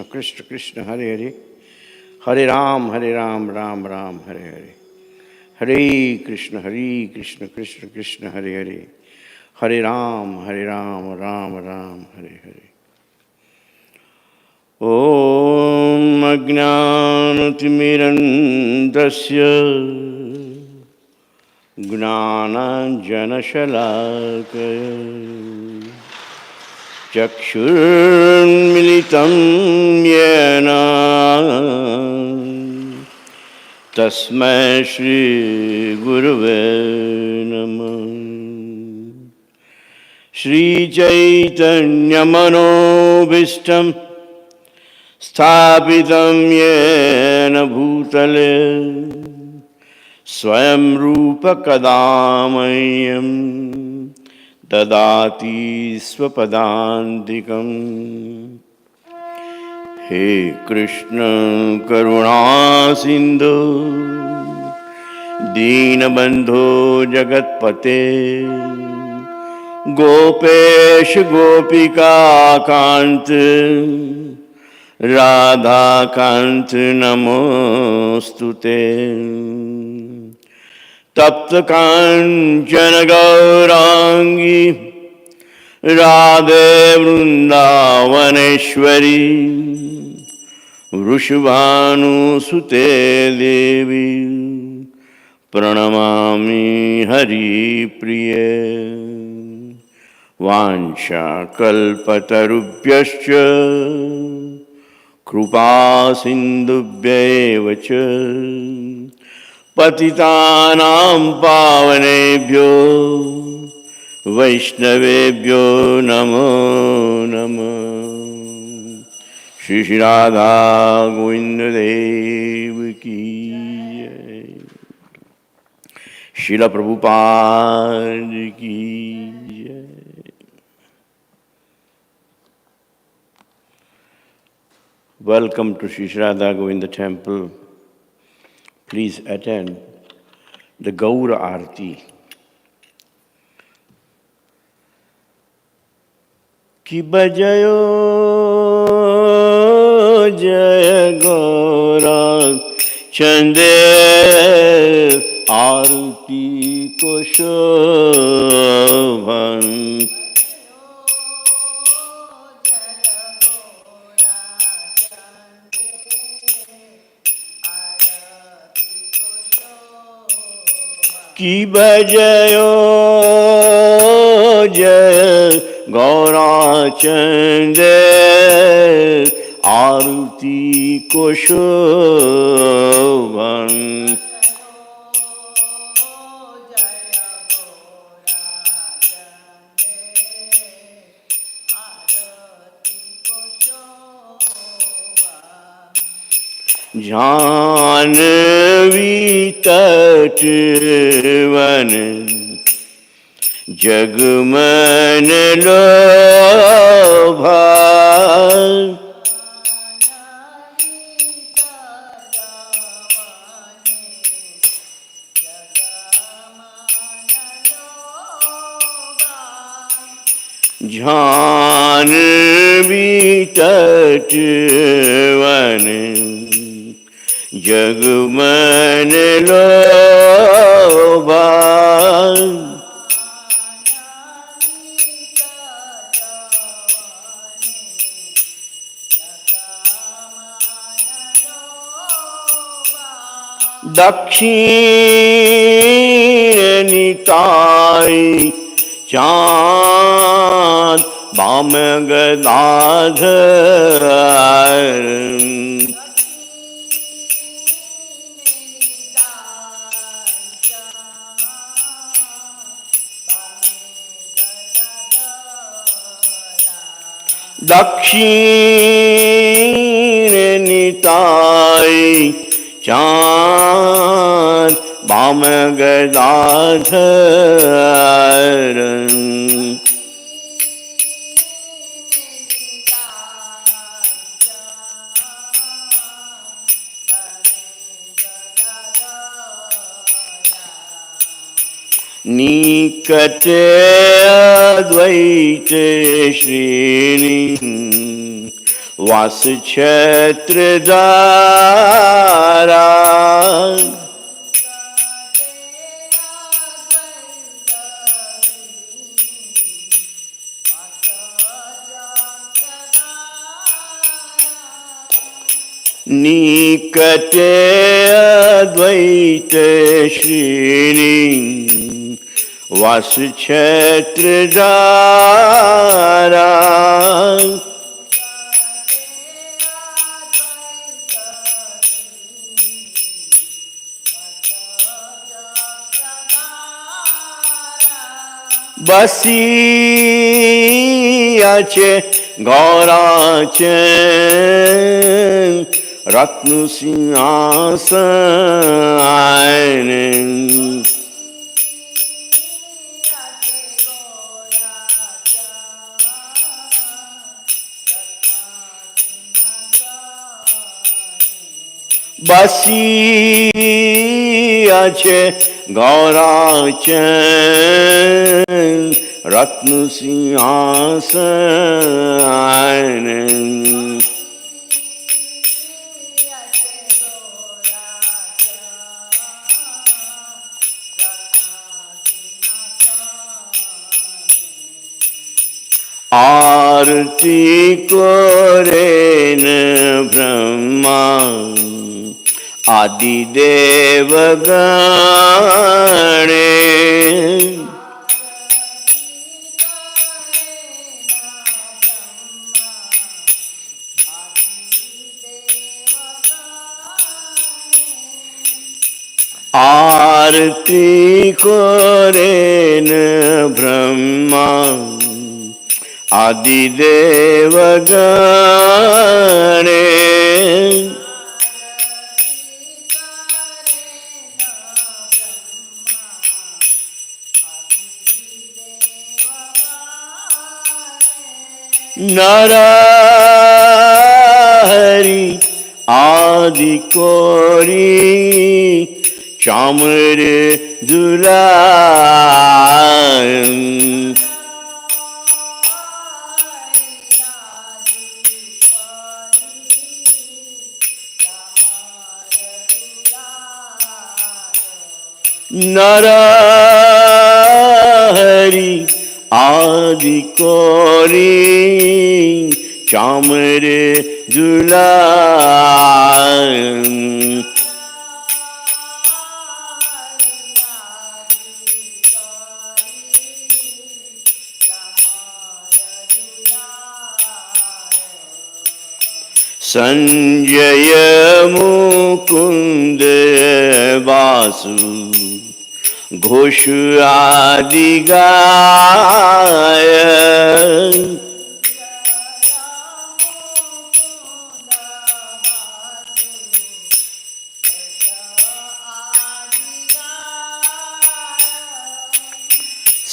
कृष्ण कृष्ण हरे हरे, हरे राम राम राम हरे हरे, हरे कृष्ण कृष्ण कृष्ण हरे हरे, हरे राम राम राम हरे हरे। ओम अज्ञानतिमिरन्धस्य ज्ञानाञ्जनशलाकया चक्षुर्मिलितं येन तस्मै श्रीगुरुवे नमः। श्रीचैतन्यमनोभीष्टं स्थापितं येन भूतले स्वयं रूप कदा मह्यं ददाति स्वपदान्तिकम्। हे कृष्ण करुणा सिंधु दीनबंधो जगतपते गोपेश गोपिका कांत राधा कांत नमोस्तुते। तप्त कांचन गौरांगी राधे वृंदावनेश्वरी वृषभानुसुते देवी प्रणमामि हरिप्रिये। वाञ्छाकल्पतरुभ्यश्च कृपा सिन्धुभ्यैव च पतितानां पावनेभ्यो वैष्णवेभ्यो नमो नमः। श्री श्री राधा गोविंद देव की जय। श्रील प्रभुपाद की जय। Welcome to Sri Radha Govinda Temple. Please attend the Gaura Arti. कि बजयो जय गौरा चंदे आरती को शोभन। कि बजयो जय गौरा चंदे आरती को शोभन। जानवी तटवन जगमन लोभा। जानवी तटवन जगमन लोभा। दक्षिण निताई चाँद बाम गदाधर। दक्षिण निताई चाँद बाम गदाधर। निकटे अद्वैत श्रेणी वास क्षेत्र द्वारा निकटे अद्वैत श्रेणी वास क्षेत्र द्वारा बसी আছে গৌরাচে রত্ন সিংহাসন বসি আছে গৌরাচে রত্ন সিংহাসন आरती करेन ब्रह्मा आदिदेव गणे आरती करेन ब्रह्मा आदिदेव गणे नरहरि आदि कोरी चामर दुलाय नरहरि आदि कोरी चामर दुलाय संजय मुकुंद वासु घोष आदि गाय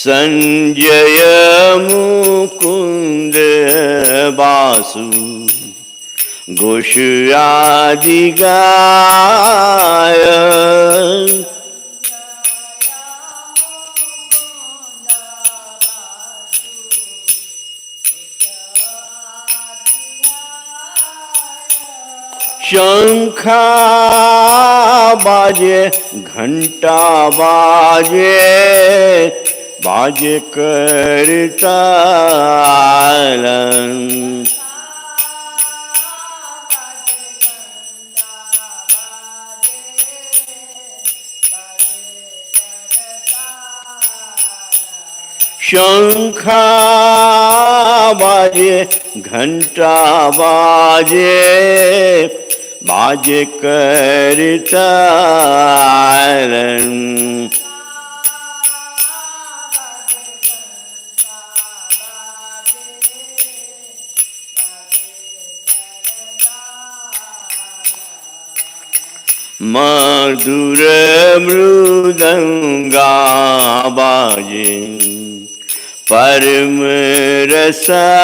संजय मुकुंद वासु घोष आदि गाय शंखा बाजे घंटा बाजे बाजे करताल शंखा बाजे घंटा बाजे बाजे करताल मधुर मृदंगा बाजे परम रसाला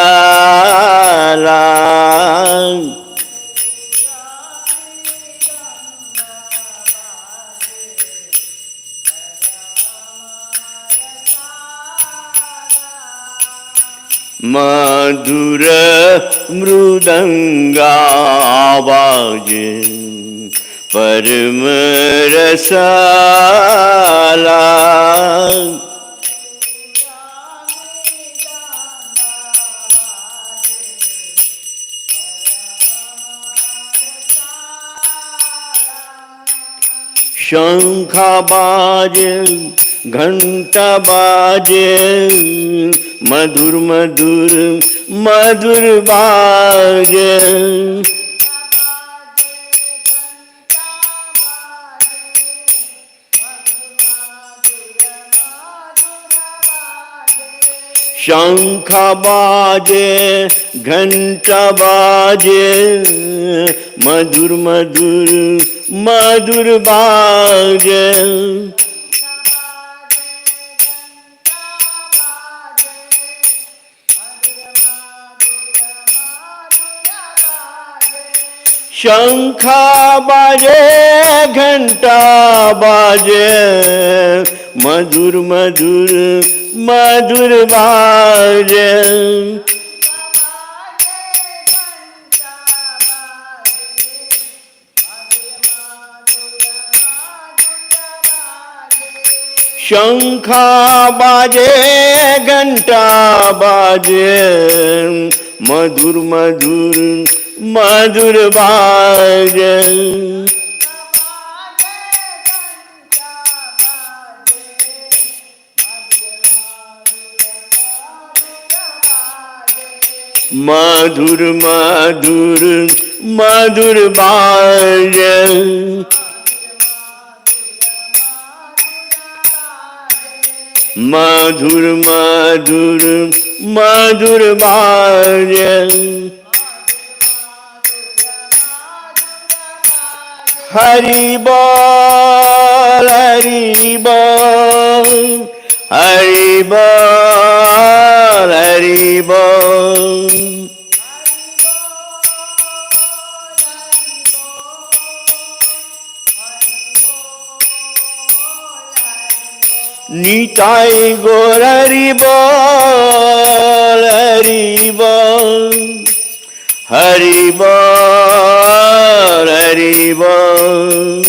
मधुर मृदंगावाज परम रसाला शंखा बाजे घंटा बाजे मधुर मधुर मधुर बाजे शंखा बाजे घंटा बाजे मधुर मधुर मधुर बाजे शंखा बाजे घंटा बाजे मधुर मधुर मधुर बाजे शंखा बाजे घंटा बाजे मधुर मधुर मधुर बाजे मधुर मधुर मधुर बाजे मधुर मधुर मधुर बाजे हरि बोल हरि बोल हरि बोल हरि बोल निताई गौर हरि बोल हरि बोल हरि बोल हरि बोल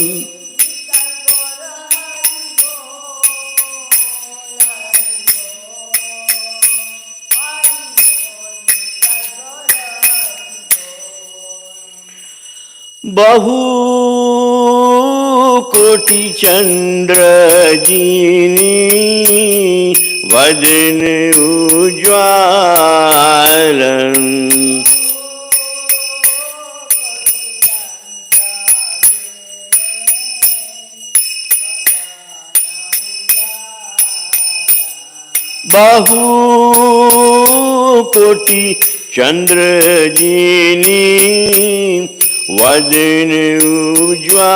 बहु कोटि चंद्र जीनी वदन उज्ज्वलन बहु कोटि चंद्र जीनी वदन उज्ज्वलन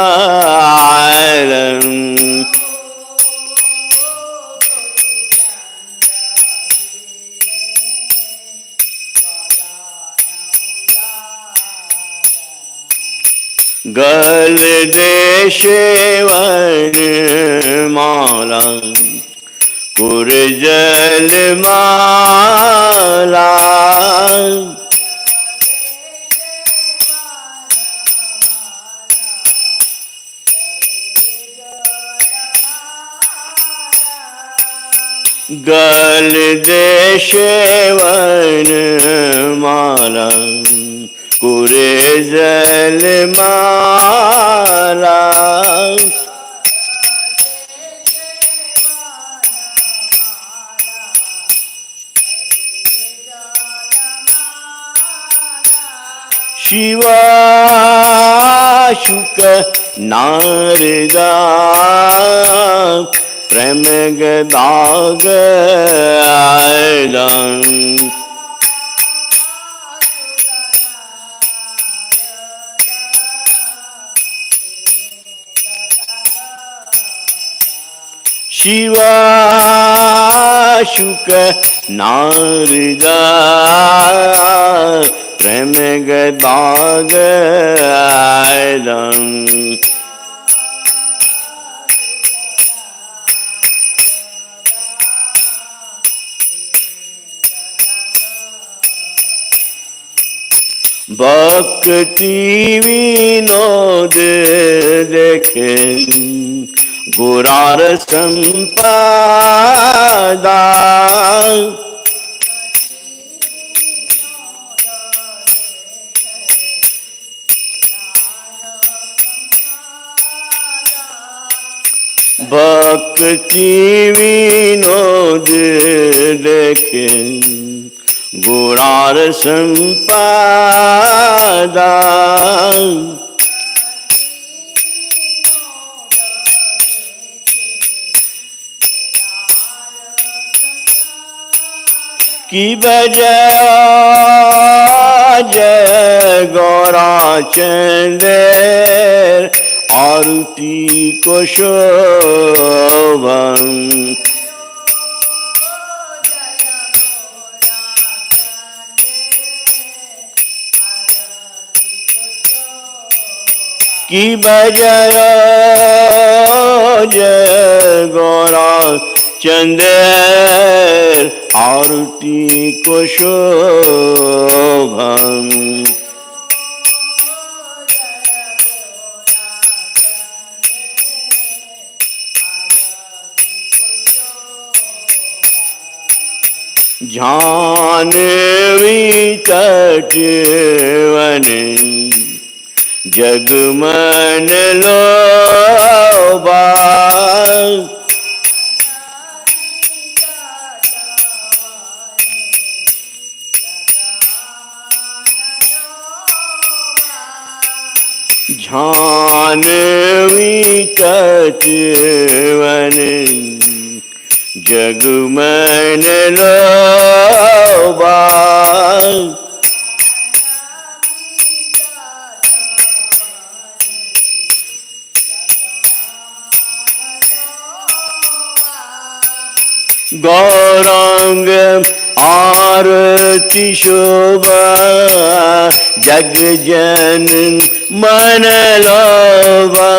गल देशवन माला कुरजल माला गल देशवन माला कुरजल माला शिवा शुक नारदा प्रेम गदाग शिवा शुक नारदा प्रेम गदाग भक्ति विनोद देखें गुरार संपदा। भक्ति विनोद देखें गुरार संपदा। की बजय जय गौरा चंदेर आरती को शोभन। की बजय जय गौरा चंदेर आरती को शोभन। जानवी तटवन जगमन लोबा। जानवी तटवन जगमन लोबा। गौरांग आरती शोभा जग जन मन लोभा।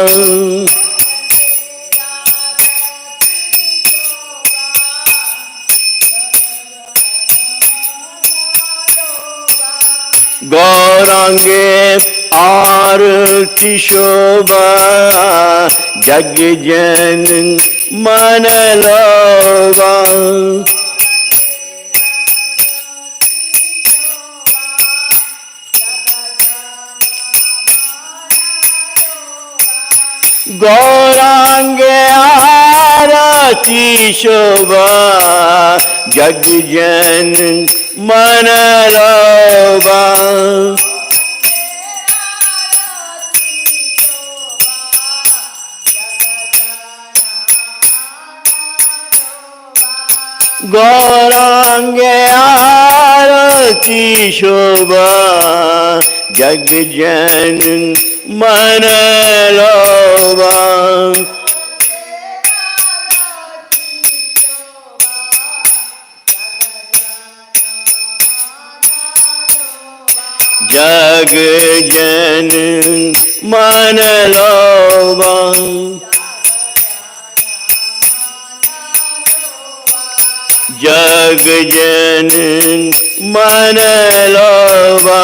गौरांगे आरती शोभा जग जन मन लोभा। गौरांगे आरती शोभा जग जन मन लोभा। गौरांगे आरती शोभा जग जन मन लोभा। जग जन मन लोभा। जग जन मन लोभा।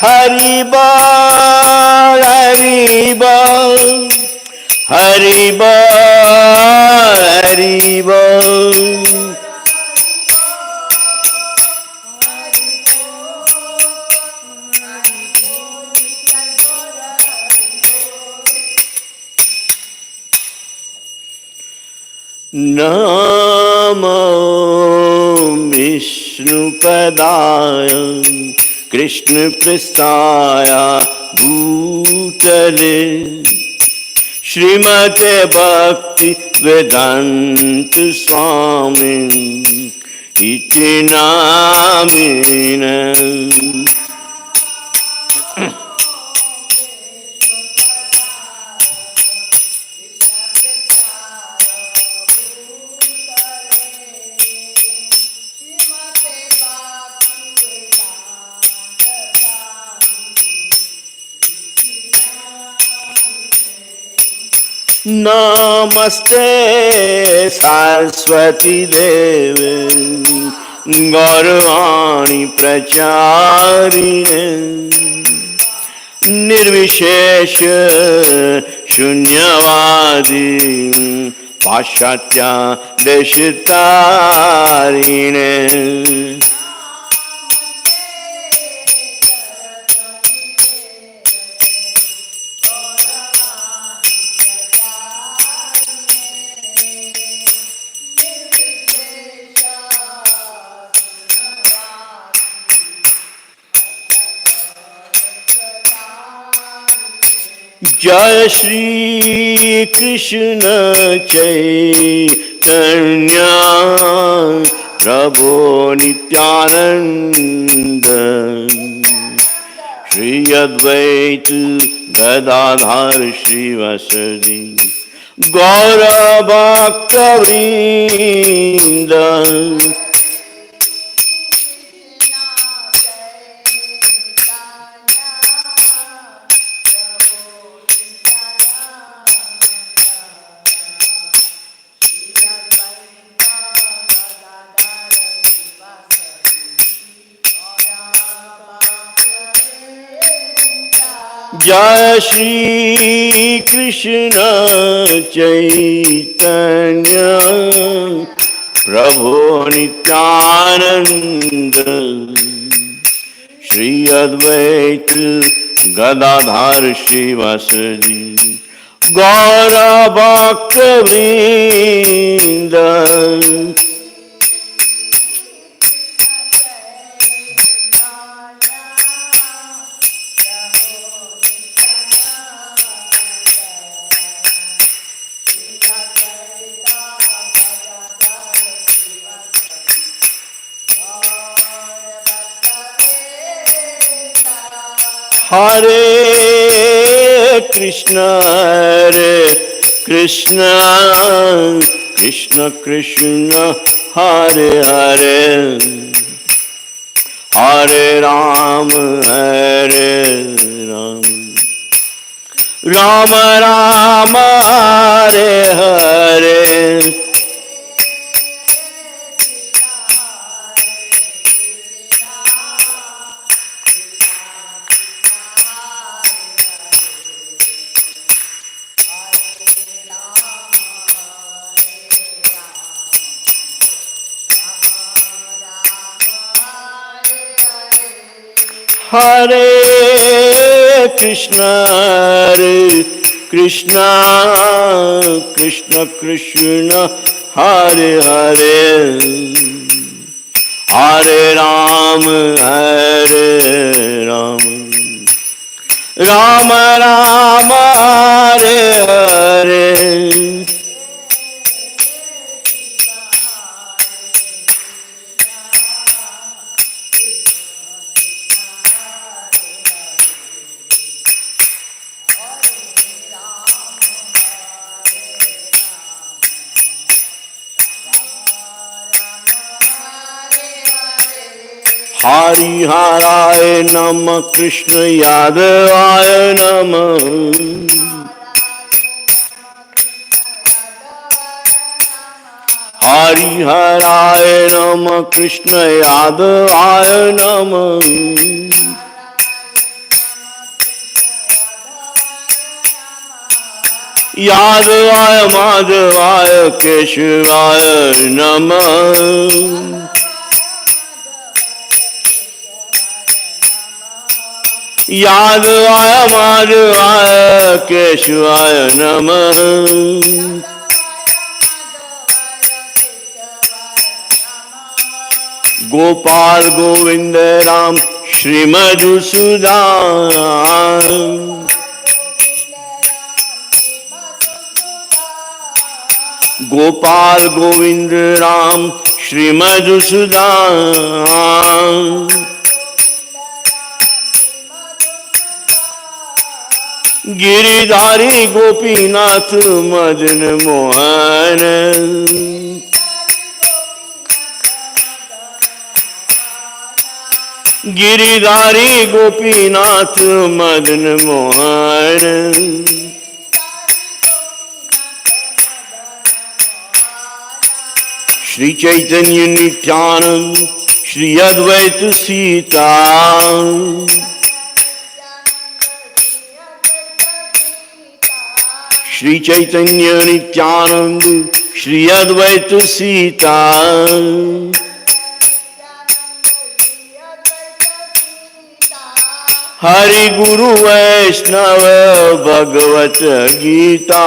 हरि बोल हरि बोल हरि बोल हरि बोल। नमो विष्णुपदाय कृष्ण पृष्ठाय भूतले श्रीमते भक्ति वेदांत स्वामी इति नामेन। नमस्ते सरस्वती देवे गौरवाणी प्रचारिणे निर्विशेष शून्यवादी पाश्चात्य देशतारिणे जय श्री कृष्ण चैतन्य प्रभु नित्यानंद श्री अद्वैत गदाधर श्रीवासदि गौर भक्तवृंद जय श्री कृष्ण चैतन्य प्रभु नित्यानंद श्री अद्वैत गदाधर श्रीवासदि गौर भक्तवृंद हरे कृष्ण कृष्ण कृष्ण हरे हरे हरे राम राम राम हरे हरे हरे कृष्ण कृष्ण कृष्ण हरे हरे हरे राम राम राम हरे हरे हरिहराय नमः कृष्ण यादवाय नमः हरिहराय नमः कृष्ण यादवाय नमः यादवाय माधवाय केशवाय नमः यादवाय माधवाय केशवाय नमः गोपाल गोविंद राम श्री मधुसूदन गोपाल गोविंद राम श्री मधुसूदन गिरिधारी गोपीनाथ मदन मोहन गिरिधारी गोपीनाथ मदन मोहन श्री चैतन्य नित्यानंद श्री अद्वैत सीता, श्री चैतन्य नित्यानंद श्री अद्वैत सीता, हरि गुरु वैष्णव भगवत गीता,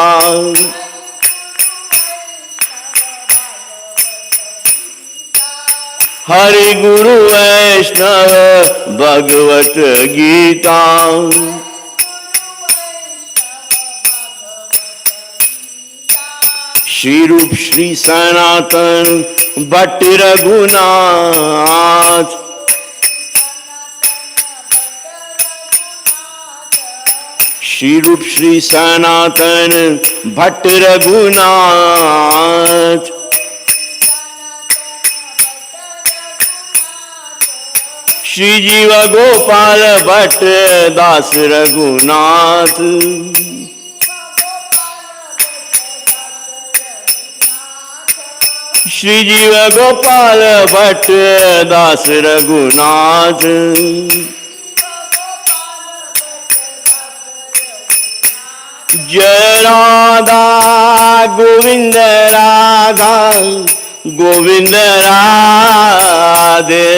हरि गुरु वैष्णव भगवत गीता, श्री रूप श्री सनातन भट्ट रघुनाथ, श्री रूप श्री सनातन भट्ट रघुनाथ, श्री जीव गोपाल भट्ट दास रघुनाथ, श्री जीव गोपाल भट्ट दास रघुनाथ, जय राधा गोविंद राधा गोविंद राधे,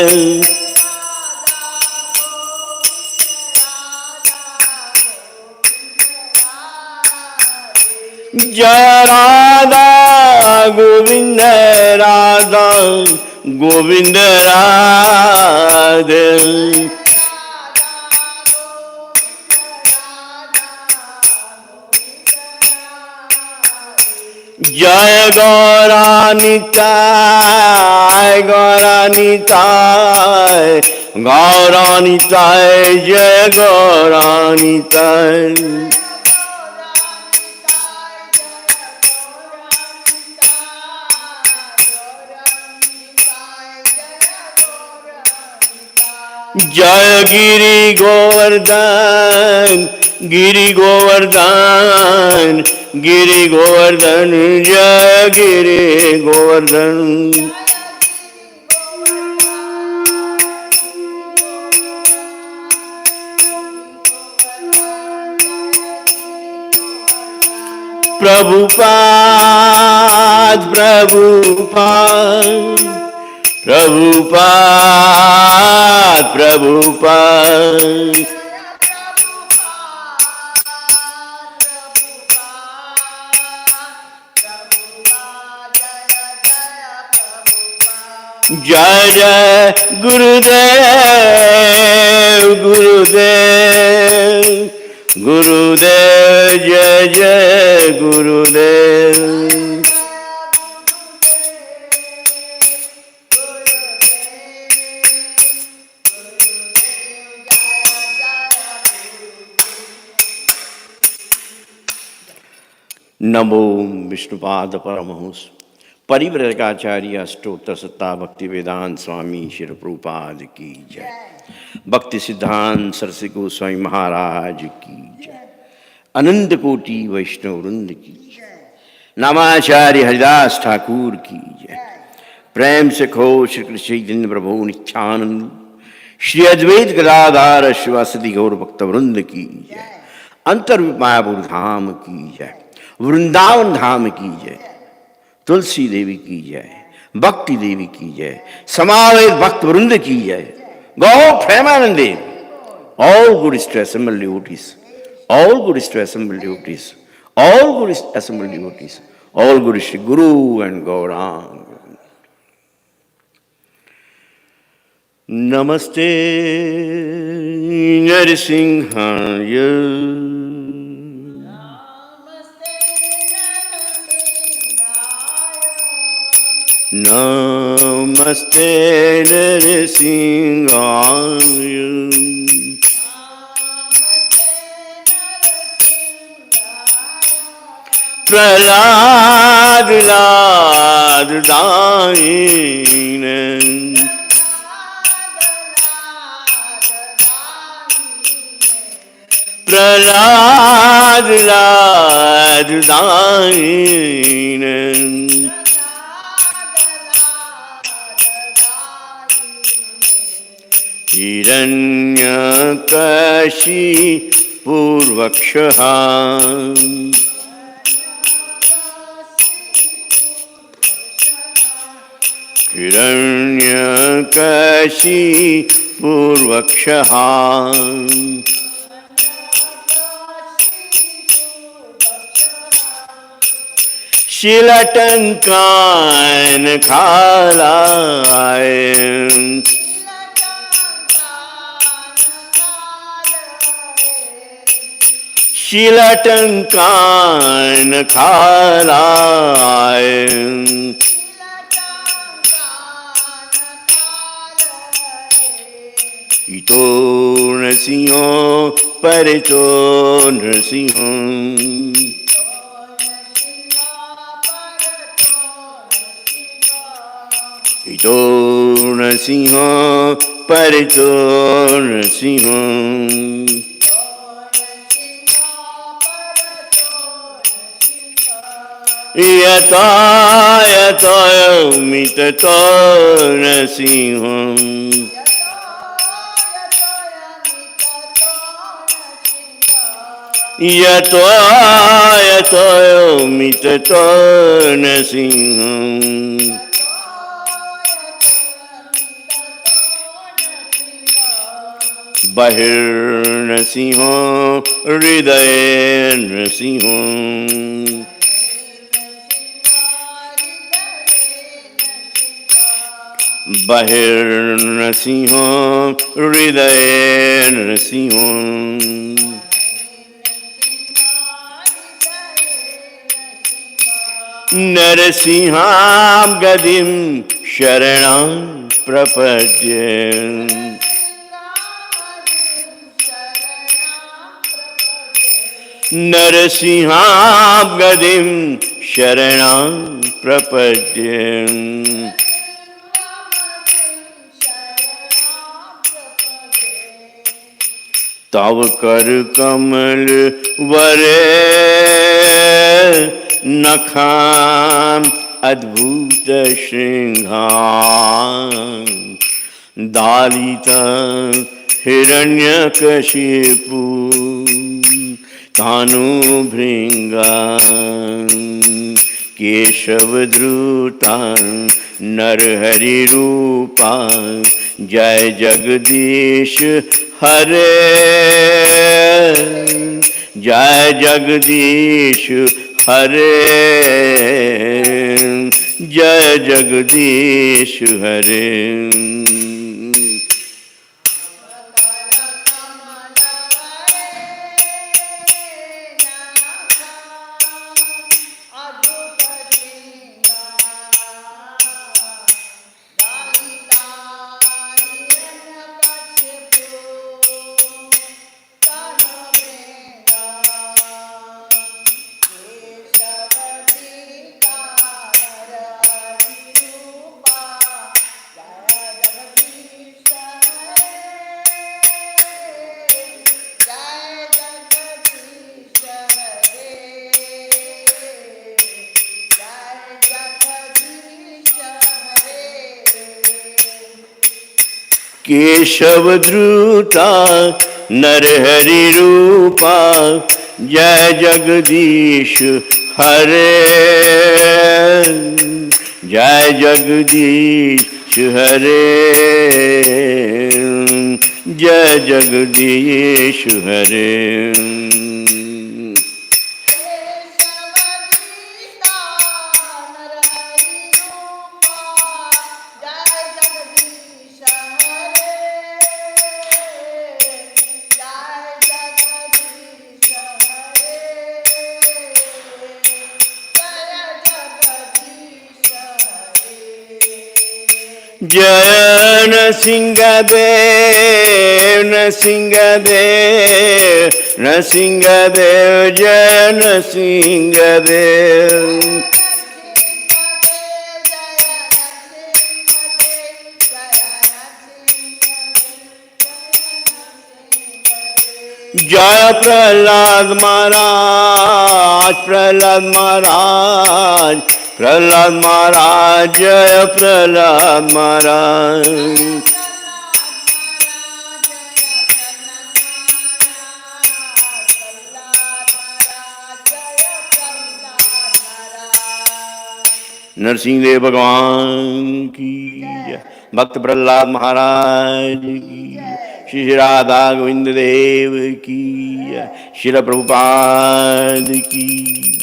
जय राधा गोविंद राधा गोविंद राधे, जय गौरानिताय गौरानिताय गौरानिताय, जय गौरानिताय, जय गिरि गोवर्धन गिरि गोवर्धन गिरि गोवर्धन, जय गिरि गोवर्धन, प्रभुपाद प्रभुपाद प्रभुपाद प्रभुपाद, जय जय गुरुदेव गुरुदेव गुरुदेव, जय जय गुरुदेव, नमो विष्णुपाद परमहंस परिव्रजकाचार्य अष्टोत्तर सत्ता भक्ति वेदांत स्वामी श्री प्रभुपाद की जय, भक्ति सिद्धांत सरस्वती गोस्वामी महाराज की जय, अनंत कोटि वैष्णव वृंद की जय, नामाचार्य हरिदास ठाकुर की जय, प्रेम से खो श्री कृष्ण चैतन्य प्रभु नित्यानंद श्री अद्वैत गदाधार शिवासदि गौर भक्त वृंद की जय, अंतर मायापुर धाम की जय, वृंदावन धाम की जय, तुलसी देवी की जय, भक्ति देवी की जय, समावेश भक्त वृंद की जय, गौ प्रेमानंदे, all good to assemble devotees, all good to assemble devotees, all good to assemble devotees, all good to Guru and Gaurang. Namaste Narasimhaya, Namaste Narasimhaya, Prahlad Lad Daine, Prahlad Lad Daine, हिरण्यकशिपूर्वक्षः हिरण्यकशिपूर्वक्षः शिलटङ्कानखालाय शिलटङ्कानखालाय इतो नृसिंहो परितो नृसिंहो इतो नृसिंहो परितो नृसिंहो यथा यथा मिततो नृसिंहो यतो यतो मिततो नृसिंहो बहिर्नृसिंहो हृदये नृसिंहो बहिर्नृसिंहो हृदये नृसिंहो नरसिंहां गदिं शरणं प्रपद्ये नरसिंहां गदिं शरणं प्रपद्ये तव कर कमल वरे नखां अद्भुत श्रृंगार दालिता हिरण्यकशिपु कानुभृंगा केशवधृता नरहरिरूपा जय जगदीश हरे जय जगदीश हरे जय जगदीश हरे केशवधृता नरहरि रूपा जय जगदीश हरे जय जगदीश हरे जय जगदीश हरे जय नृसिंहदेव नृसिंहदेव नृसिंहदेव जय नृसिंहदेव जय प्रहलाद महाराज प्रहलाद महाराज प्रहलाद महाराज जय प्रहलाद महाराज नरसिंहदेव भगवान की जय। भक्त प्रहलाद महाराज की जय। श्री राधा गोविंद देव की जय। श्रील प्रभुपाद की जय।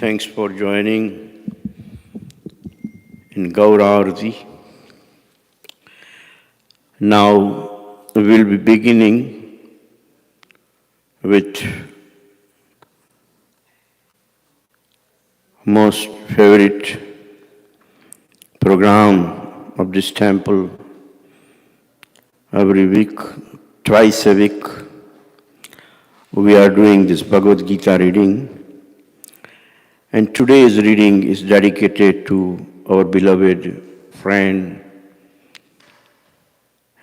Thanks for joining in Gaurarati. Now we will be beginning with most favorite program of this temple every week, twice a week. We are doing this Bhagavad Gita reading, and today's reading is dedicated to our beloved friend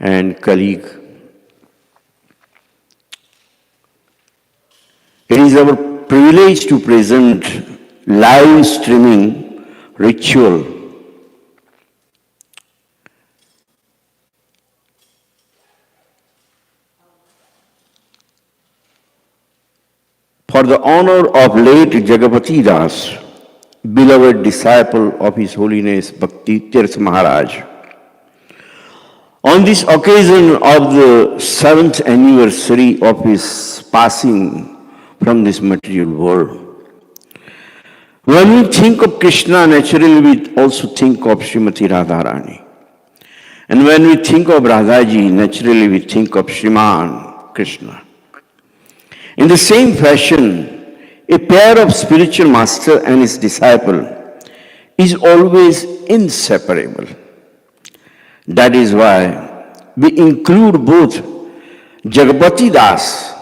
and colleague. It is our privilege to present live streaming ritual for the honor of late Jagapati Das, beloved disciple of His Holiness Bhakti Tirth Maharaj. On this occasion of the 7th anniversary of his passing from this material world, when we think of Krishna, naturally we also think of Srimati Radharani. And when we think of Radhaji, naturally we think of Shriman Krishna. In the same fashion, a pair of spiritual master and his disciple is always inseparable. That is why we include both Jagapati Das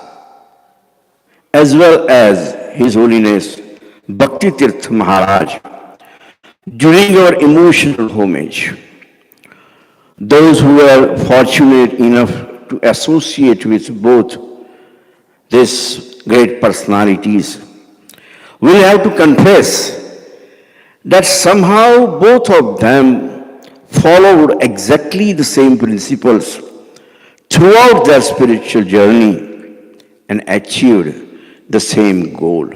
as well as His Holiness Bhakti Tirth Maharaj during our emotional homage. Those who were fortunate enough to associate with both these great personalities will have to confess that somehow both of them followed exactly the same principles throughout their spiritual journey and achieved the same goal.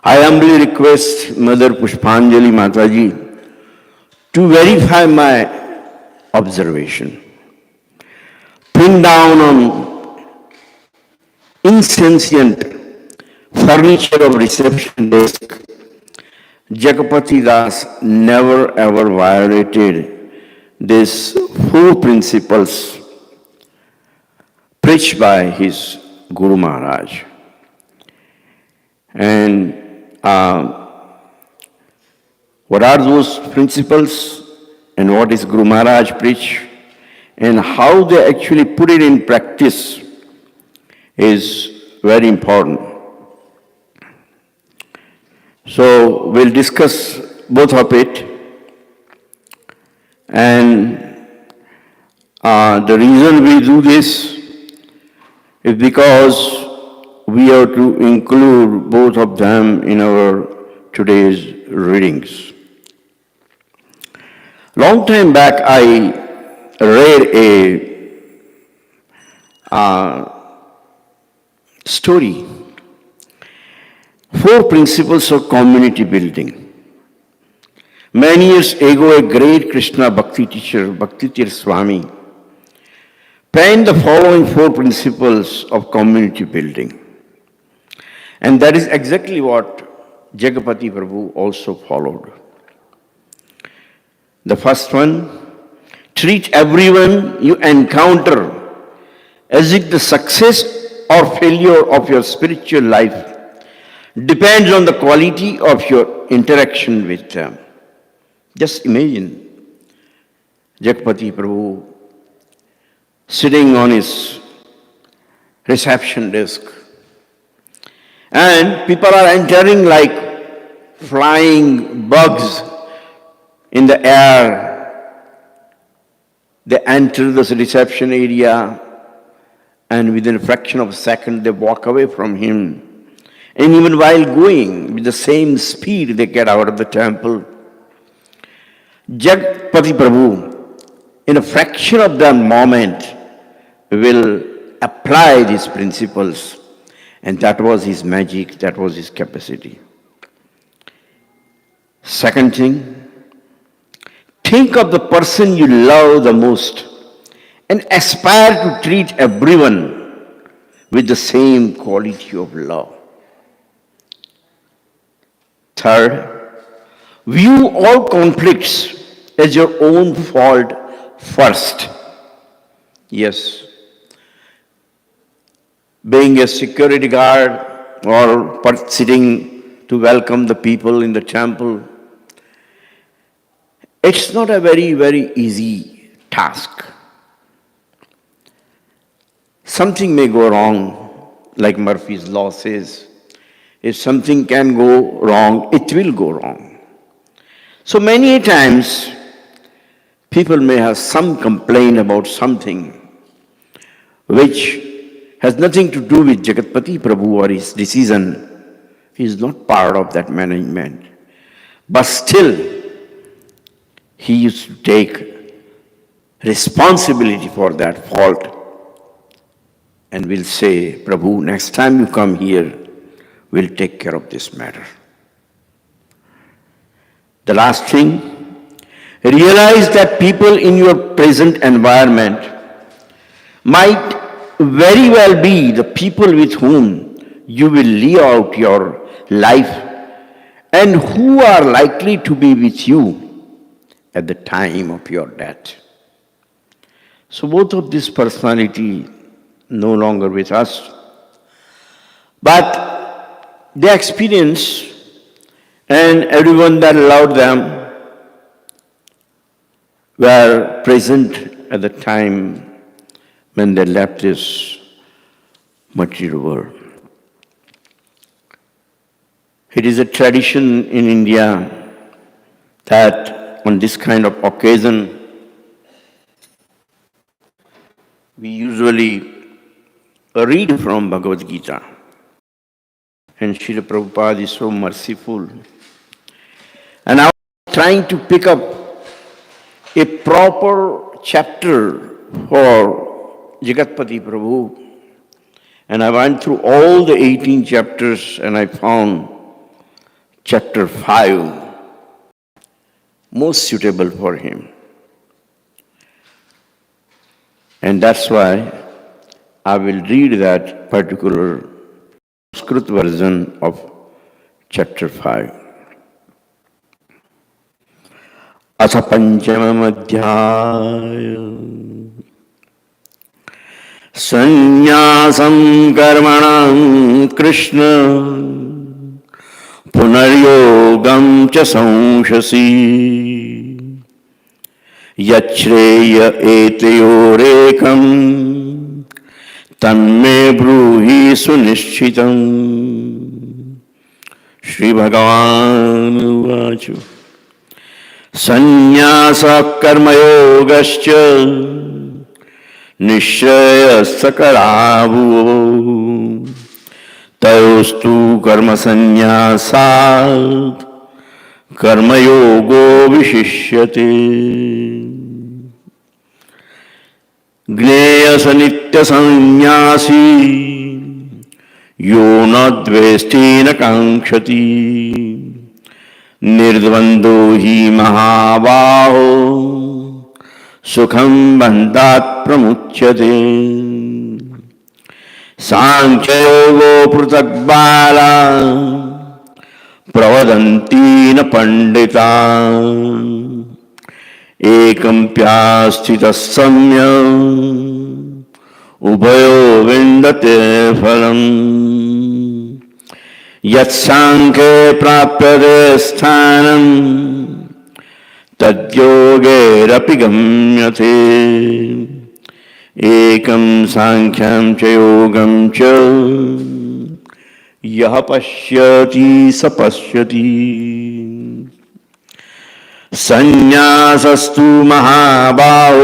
I humbly request Mother Pushpanjali Mataji to verify my observation. Pinned down on insentient furniture of reception desk, Jagapati Das never ever violated these 4 principles preached by his Guru Maharaj. And what are those principles and what is Guru Maharaj preach and how they actually put it in practice is very important. So we'll discuss both of it, and the reason we do this is because we have to include both of them in our today's readings. Long time back, I read a story, 4 principles of community building. Many years ago, a great Krishna Bhakti teacher, Bhakti Tirth Swami, penned the following 4 principles of community building. And that is exactly what Jagapati Prabhu also followed. The first one, treat everyone you encounter as if the success or failure of your spiritual life depends on the quality of your interaction with them. Just imagine Jagapati Prabhu sitting on his reception desk, and people are entering like flying bugs in the air. They enter this reception area, and within a fraction of a second, they walk away from him. And even while going with the same speed, they get out of the temple. Jagapati Prabhu, in a fraction of that moment, will apply these principles. And that was his magic, that was his capacity. Second thing, think of the person you love the most and aspire to treat everyone with the same quality of love. Third, view all conflicts as your own fault first. Yes, being a security guard or sitting to welcome the people in the temple, it's not a very, very easy task. Something may go wrong, like Murphy's law says. If something can go wrong, it will go wrong. So many times, people may have some complaint about something which has nothing to do with Jagatpati Prabhu or his decision. He is not part of that management. But still, he used to take responsibility for that fault and will say, Prabhu, next time you come here, we'll take care of this matter. The last thing, realize that people in your present environment might very well be the people with whom you will live out your life and who are likely to be with you at the time of your death. So both of these personality no longer with us, but they experience and everyone that loved them were present at the time when they left this material world. It is a tradition in India that on this kind of occasion, we usually read from Bhagavad Gita. And Srila Prabhupada is so merciful. And I was trying to pick up a proper chapter for Jagatpati Prabhu, and I went through all the 18 chapters and I found chapter 5 most suitable for him. And that's why I will read that particular Sanskrit version of chapter 5. Asa Panchamam Adhyaya Sannyasam Karmanam Krishna Punaryogam Cha Samshasi Yachreya Etayorekam Tanme Bruhi Sunischitam. Shri Bhagavan Vachu Sannyasa Karma Yogascha Nishraya Sakaravu Tayostu Karma Sannyasat Karma Yogo Vishishyate Gneya Sanitya Sannyasi Yona Dvesti Na Kankshati Nirdvando Hi Mahabaho Sukham bandhat pramuchyate Sankhyayogo prutagbala Pravadanti na pandita Ekam pyasthitas samyam Ubhayo vindate phalam Yat sankhe prapyate sthanam Tadyogeraphi gamyate Ekam sankhyan cha yogam cha Yaha pashyati sapashyati Sannyasastu mahabhaho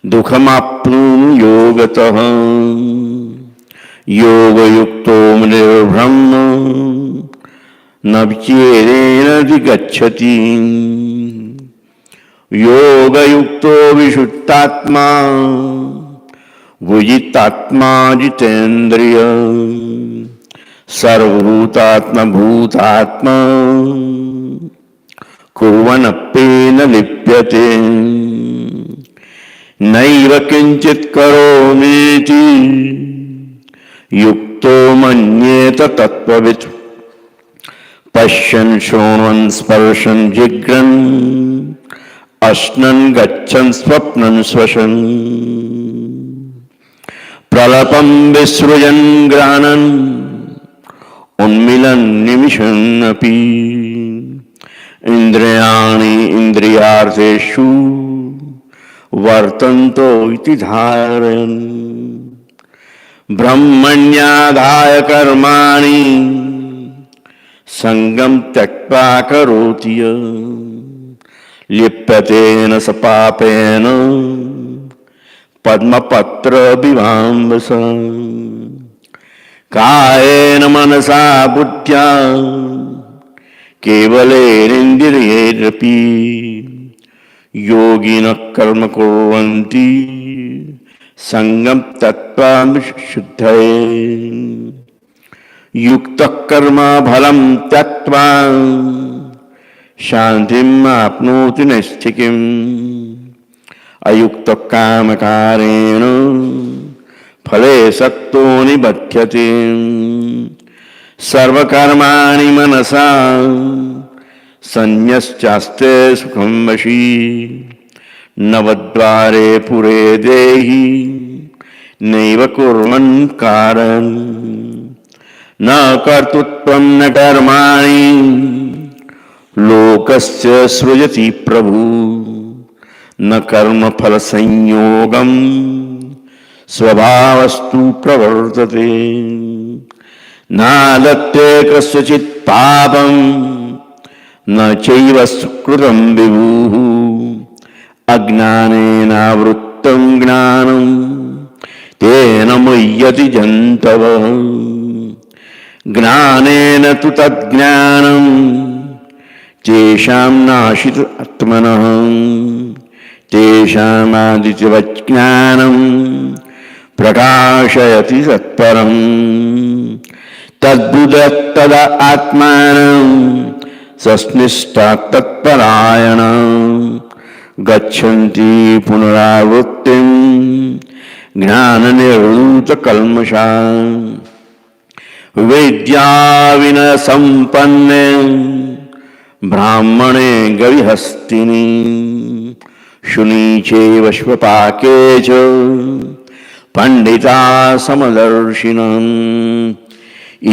Dukhamapnu yogataha Yoga yukto nirbrahma Navcherena digacchati Yoga yukto vishuddhatma विजितात्मा जितेन्द्रिय सर्वभूतात्मा भूतात्मा कुर्वन्नप्येन लिप्यते नैव किंचित् करोमीति युक्तो मन्येत तत्त्ववित् पश्यन् शृण्वन् स्पर्शन् जिघ्रन् अश्नन् गच्छन् स्वप्नन् स्वशन् प्रलपं विसृजन् ग्राणन् उन्मिलन् निमिषन्नपि इन्द्रियाणि इन्द्रियार्थेषु वर्तन्तो इति धारयन् ब्रह्मण्याधाय कर्माणि संगम त्यक्त्वा करोति लिप्यतेन स पापेन पद्मपत्र विवाम्बसा कायेन मनसा बुद्ध्या केवलेन्द्रियैरपि योगिनः कर्म कुर्वन्ति संगम त्यक्त्वा शुद्धये युक्तः कर्म फलं त्यक्त्वा शान्तिम् आप्नोति नैष्ठिकीम् अयुक्तः कामकारेण फले सक्तो निबध्यते सर्वकर्माणि मनसा संन्यस्यास्ते सुखं वशी नवद्वारे पुरे देहि नैव कुर्वन् कारयन् न कर्तृत्वं न कर्माणि लोकस्य सृजति प्रभु न कर्मफल संयोगं स्वभावस्तु प्रवर्तते नादत्ते कस्यचित् पापं न चैव सुकृतं विभुः अज्ञानेनावृत्तं ज्ञानं तेन मुह्यति जन्तवः ज्ञानेन तु तज्ज्ञानं तेषां नाशित आत्मनः तेषामादित्यवज्ञानं प्रकाशयति तत्परं तद्बुद्धत्तदा आत्मानं सस्निष्ठात् तत्परायणं गच्छन्ति पुनरावृत्तिं ज्ञाननिर्वृतकल्मषा विद्याविनयसम्पन्ने ब्राह्मणे गविहस्तिनि शुनी चैवश्वपाके च पंडिता समदर्शिनः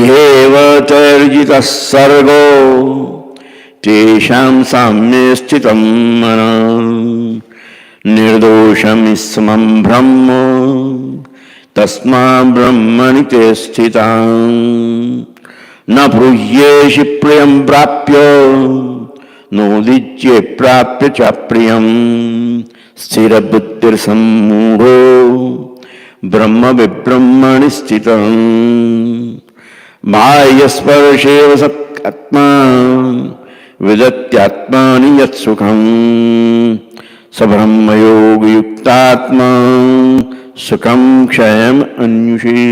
इहेव तर्जितः सर्गो तेषां साम्ये स्थितं मनः निर्दोषमिस्मं ब्रह्म तस्मात् ब्रह्मणि ते स्थिताः न ब्रूह्येषि प्रियं प्राप्य नोदिच्ये प्राप्य च प्रियं स्थिरबुद्धिर्सम्मूढो ब्रह्म विब्रह्मणि स्थितः बाह्यस्पर्शेव सत्यात्मा विदत्यात्मानि यत्सुखं स ब्रह्मयोगयुक्तात्मा सुखं क्षयम् अन्युषे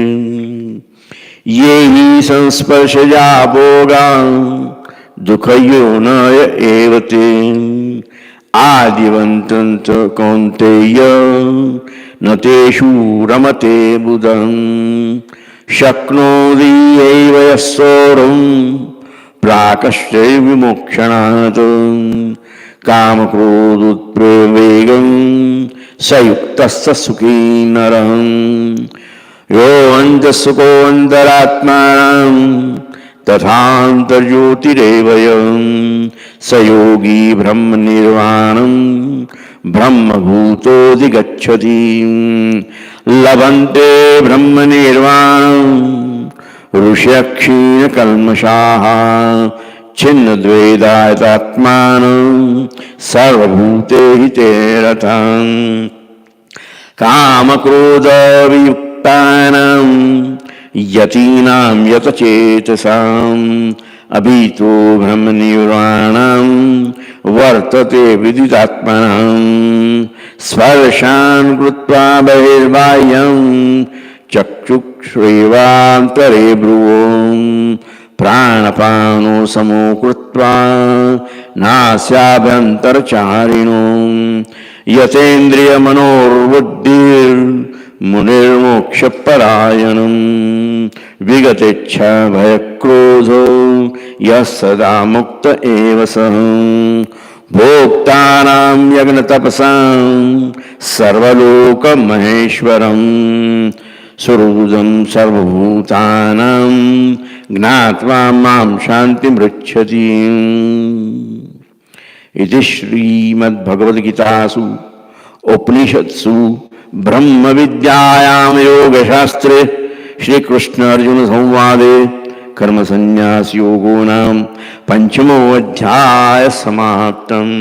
ये हि संस्पर्शजा भोगा दुःखयोनय एव ते आदिवन्तं च कौन्तेय न तेषु रमते बुधं शक्नोति एव यः सोढुं प्राकश्चैव विमोक्षणात् कामक्रोधोत्प्रेवेगं स युक्तः स सुखी नरः यो अन्तःसुखोऽन्तरात्मानं तथान्तर्ज्योतिरेवयं स योगी ब्रह्मनिर्वाणं ब्रह्मभूतोऽधिगच्छति लभन्ते ब्रह्मनिर्वाणं ऋषयः क्षीणकल्मषाः छिन्नद्वैतात्मानं सर्वभूते हिते रताः कामक्रोधवियुक्तानां यतीनां यतचेतसाम् अभीतो ब्रह्मनिर्वाणं वर्तते विदितात्मनां स्पर्शान् कृत्वा बहिर्बाह्यं चक्षुश्रेवान्तरे भ्रुवोम् प्राणपानो समो कृत्वा नास्याभ्यन्तरचारिणो यतेन्द्रियमनोर्बुद्धिर्मुनिर्मोक्षपरायणं विगतेच्छा भयक्रोधो यः सदा मुक्त एव सः भोक्तानां यज्ञतपसां सर्वलोकमहेश्वरं सुहृदं सर्वभूतानां ज्ञात्वा मां शान्तिमृच्छति। इति श्रीमद्भगवद्गीतासु उपनिषत्सु ब्रह्मविद्यायां योगशास्त्रे श्रीकृष्ण अर्जुन संवादे कर्मसन्न्यास योगो नाम पंचमो अध्याय समाप्तम्।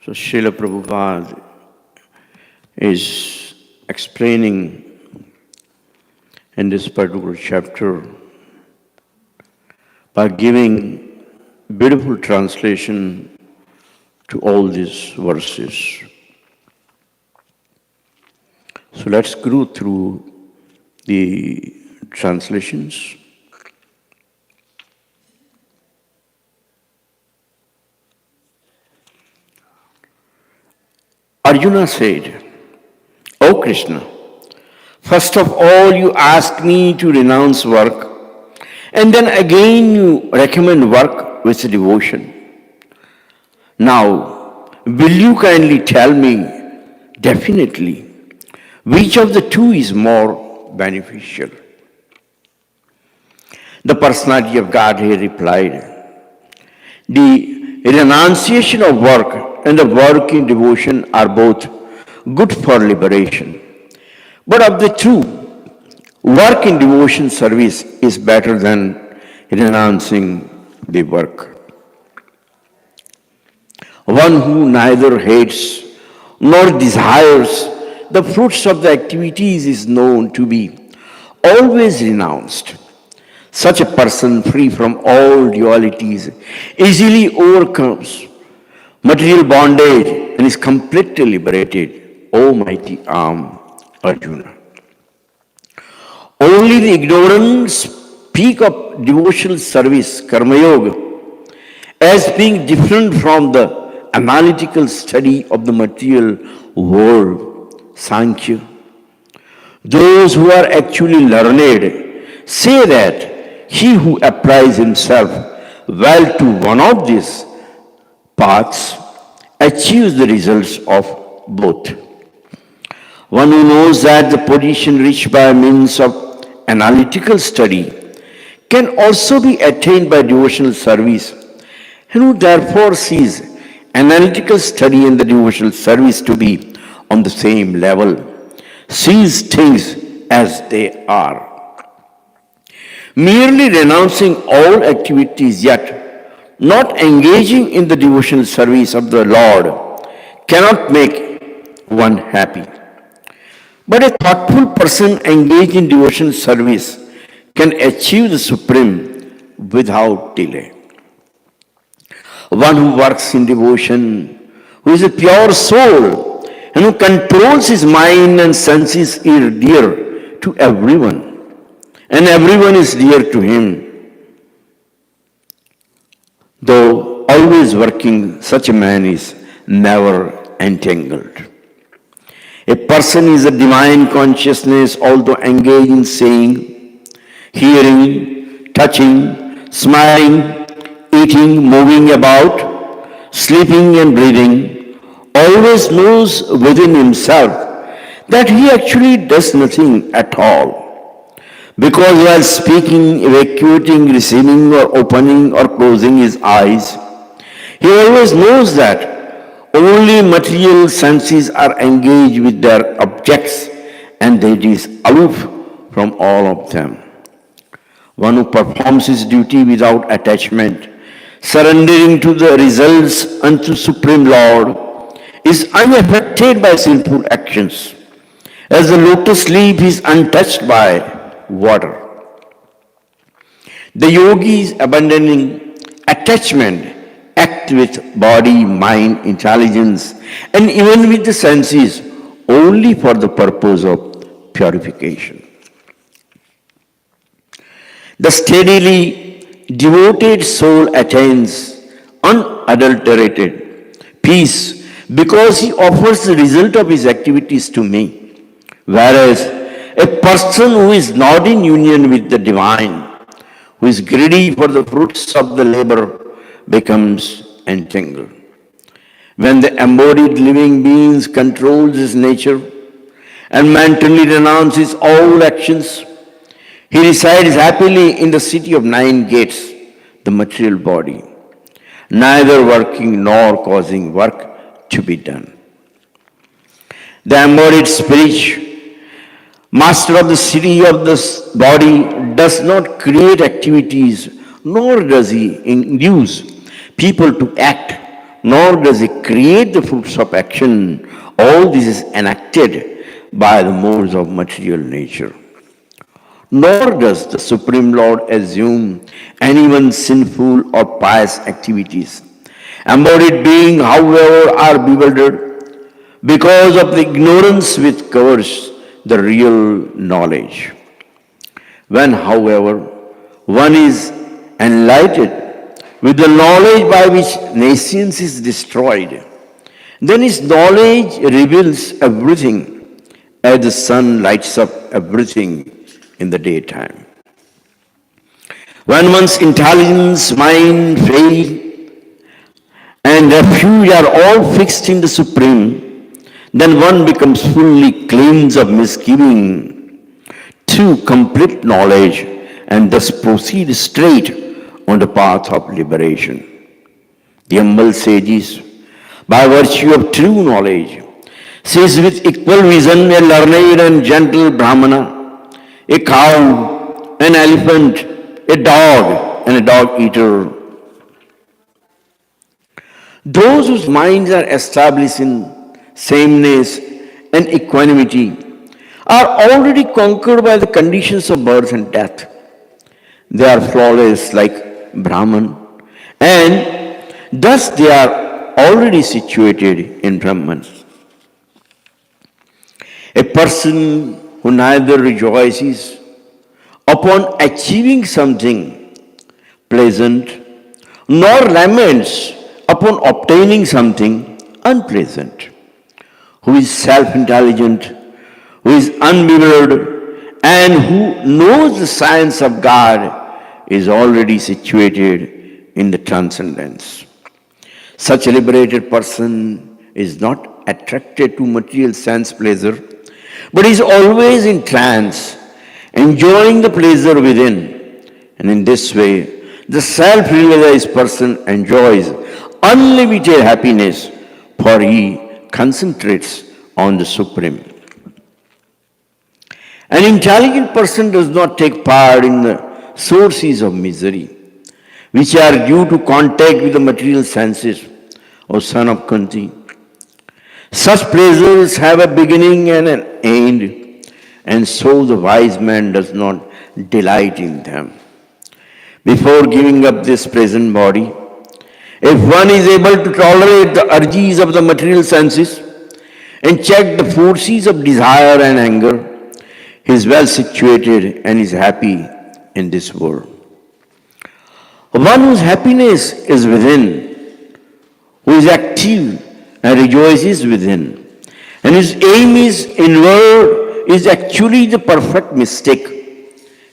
So Srila Prabhupada is explaining in this particular chapter by giving beautiful translation to all these verses. So let's go through the translations. Arjuna said, "O Krishna, first of all you ask me to renounce work, and then again you recommend work with devotion. Now, will you kindly tell me definitely which of the two is more beneficial?" The personality of Godhead replied, "The renunciation of work and the work in devotion are both good for liberation. But of the two, work in devotion service is better than renouncing the work. One who neither hates nor desires the fruits of the activities is known to be always renounced. Such a person, free from all dualities, easily overcomes material bondage and is completely liberated, O mighty arm Arjuna. Only the ignorant speak of devotional service, karma yoga, as being different from the analytical study of the material world, Sankhya. Those who are actually learned say that he who applies himself well to one of these paths achieves the results of both. One who knows that the position reached by means of analytical study can also be attained by devotional service, and who therefore sees analytical study and the devotional service to be on the same level, sees things as they are. Merely renouncing all activities yet not engaging in the devotional service of the Lord cannot make one happy. But a thoughtful person engaged in devotional service can achieve the supreme without delay. One who works in devotion, who is a pure soul, and who controls his mind and senses is dear to everyone, and everyone is dear to him. Though always working, such a man is never entangled. A person is a divine consciousness, although engaged in seeing, hearing, touching, smiling, eating, moving about, sleeping and breathing, always knows within himself that he actually does nothing at all. Because while speaking, evacuating, receiving, or opening or closing his eyes, he always knows that only material senses are engaged with their objects and that he is aloof from all of them. One who performs his duty without attachment, surrendering to the results unto Supreme Lord, is unaffected by sinful actions. As the lotus leaf is untouched by water. The yogi is abandoning attachment, act with body, mind, intelligence, and even with the senses only for the purpose of purification. The steadily devoted soul attains unadulterated peace because he offers the result of his activities to me. Whereas a person who is not in union with the divine, who is greedy for the fruits of the labor, becomes entangled. When the embodied living being controls his nature and mentally renounces all actions, he resides happily in the city of nine gates, the material body, neither working nor causing work to be done. The embodied spirit, master of the city of this body, does not create activities, nor does he induce people to act, nor does he create the fruits of action. All this is enacted by the modes of material nature. Nor does the Supreme Lord assume anyone's sinful or pious activities. Embodied beings, however, are bewildered because of the ignorance which covers the real knowledge. When, however, one is enlightened with the knowledge by which nescience is destroyed, then his knowledge reveals everything as the sun lights up everything in the daytime. When one's intelligence, mind, faith, and refuge are all fixed in the Supreme, then one becomes fully cleansed of misgiving to complete knowledge and thus proceed straight on the path of liberation. The humble sages, by virtue of true knowledge, sees with equal vision a learned and gentle Brahmana, a cow, an elephant, a dog, and a dog eater. Those whose minds are established in sameness and equanimity are already conquered by the conditions of birth and death. They are flawless like Brahman, and thus they are already situated in Brahman. A person who neither rejoices upon achieving something pleasant nor laments upon obtaining something unpleasant, who is self-intelligent, who is unbewildered, and who knows the science of God, is already situated in the transcendence. Such a liberated person is not attracted to material sense pleasure, but is always in trance, enjoying the pleasure within. And in this way, the self-realized person enjoys unlimited happiness, for he concentrates on the Supreme. An intelligent person does not take part in the sources of misery, which are due to contact with the material senses, O son of Kunti. Such pleasures have a beginning and an end, and so the wise man does not delight in them. Before giving up this present body, if one is able to tolerate the urges of the material senses and check the forces of desire and anger, he is well situated and is happy in this world. One whose happiness is within, who is active and rejoices within, and his aim is inward, is actually the perfect mistake.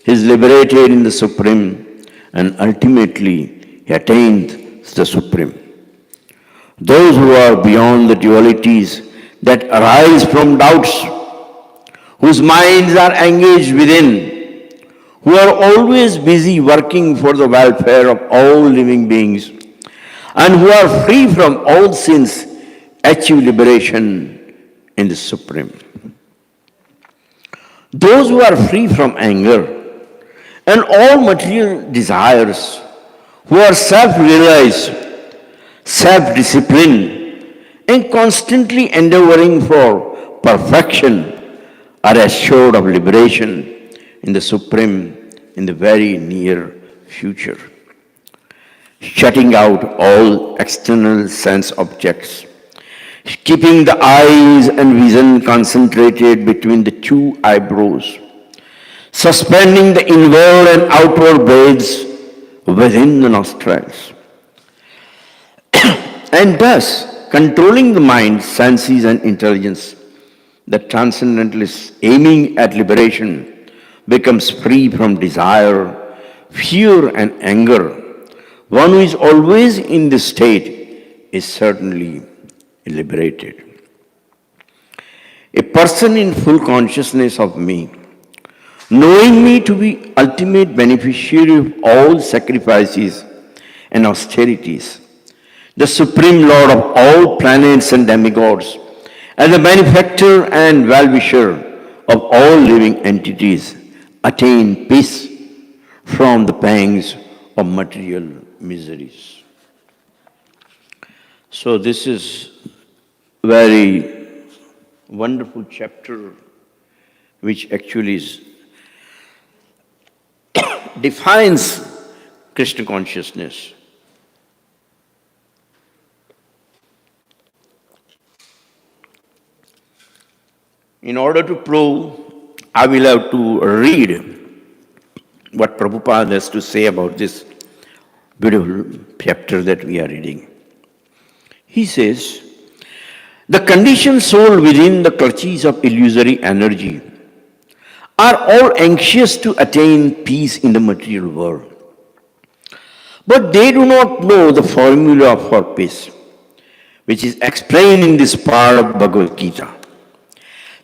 He is liberated in the Supreme, and ultimately he attains the Supreme. Those who are beyond the dualities that arise from doubts, whose minds are engaged within, who are always busy working for the welfare of all living beings, and who are free from all sins, achieve liberation in the Supreme. Those who are free from anger and all material desires, who are self-realized, self-disciplined, and constantly endeavoring for perfection, are assured of liberation in the Supreme in the very near future. shutting out all external sense objects, keeping the eyes and vision concentrated between the two eyebrows, suspending the inward and outward breaths within the nostrils, and thus controlling the mind, senses, and intelligence. The transcendentalist aiming at liberation becomes free from desire, fear, and anger. One who is always in this state is certainly liberated. A person in full consciousness of me, knowing me to be ultimate beneficiary of all sacrifices and austerities, the Supreme Lord of all planets and demigods, and the benefactor and well-wisher of all living entities, attain peace from the pangs of material miseries. So this is very wonderful chapter which actually defines Krishna consciousness. In order to prove, I will have to read what Prabhupada has to say about this beautiful chapter that we are reading. He says, the conditioned soul within the clutches of illusory energy are all anxious to attain peace in the material world. But they do not know the formula for peace, which is explained in this part of Bhagavad Gita.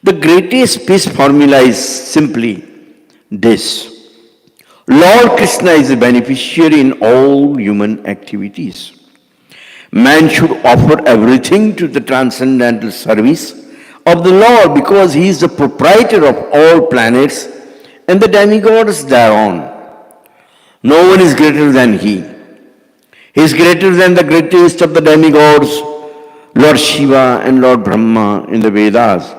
The greatest peace formula is simply this: Lord Krishna is the beneficiary in all human activities. Man should offer everything to the transcendental service of the Lord because he is the proprietor of all planets and the demigods thereon. No one is greater than he. He is greater than the greatest of the demigods, Lord Shiva and Lord Brahma in the Vedas.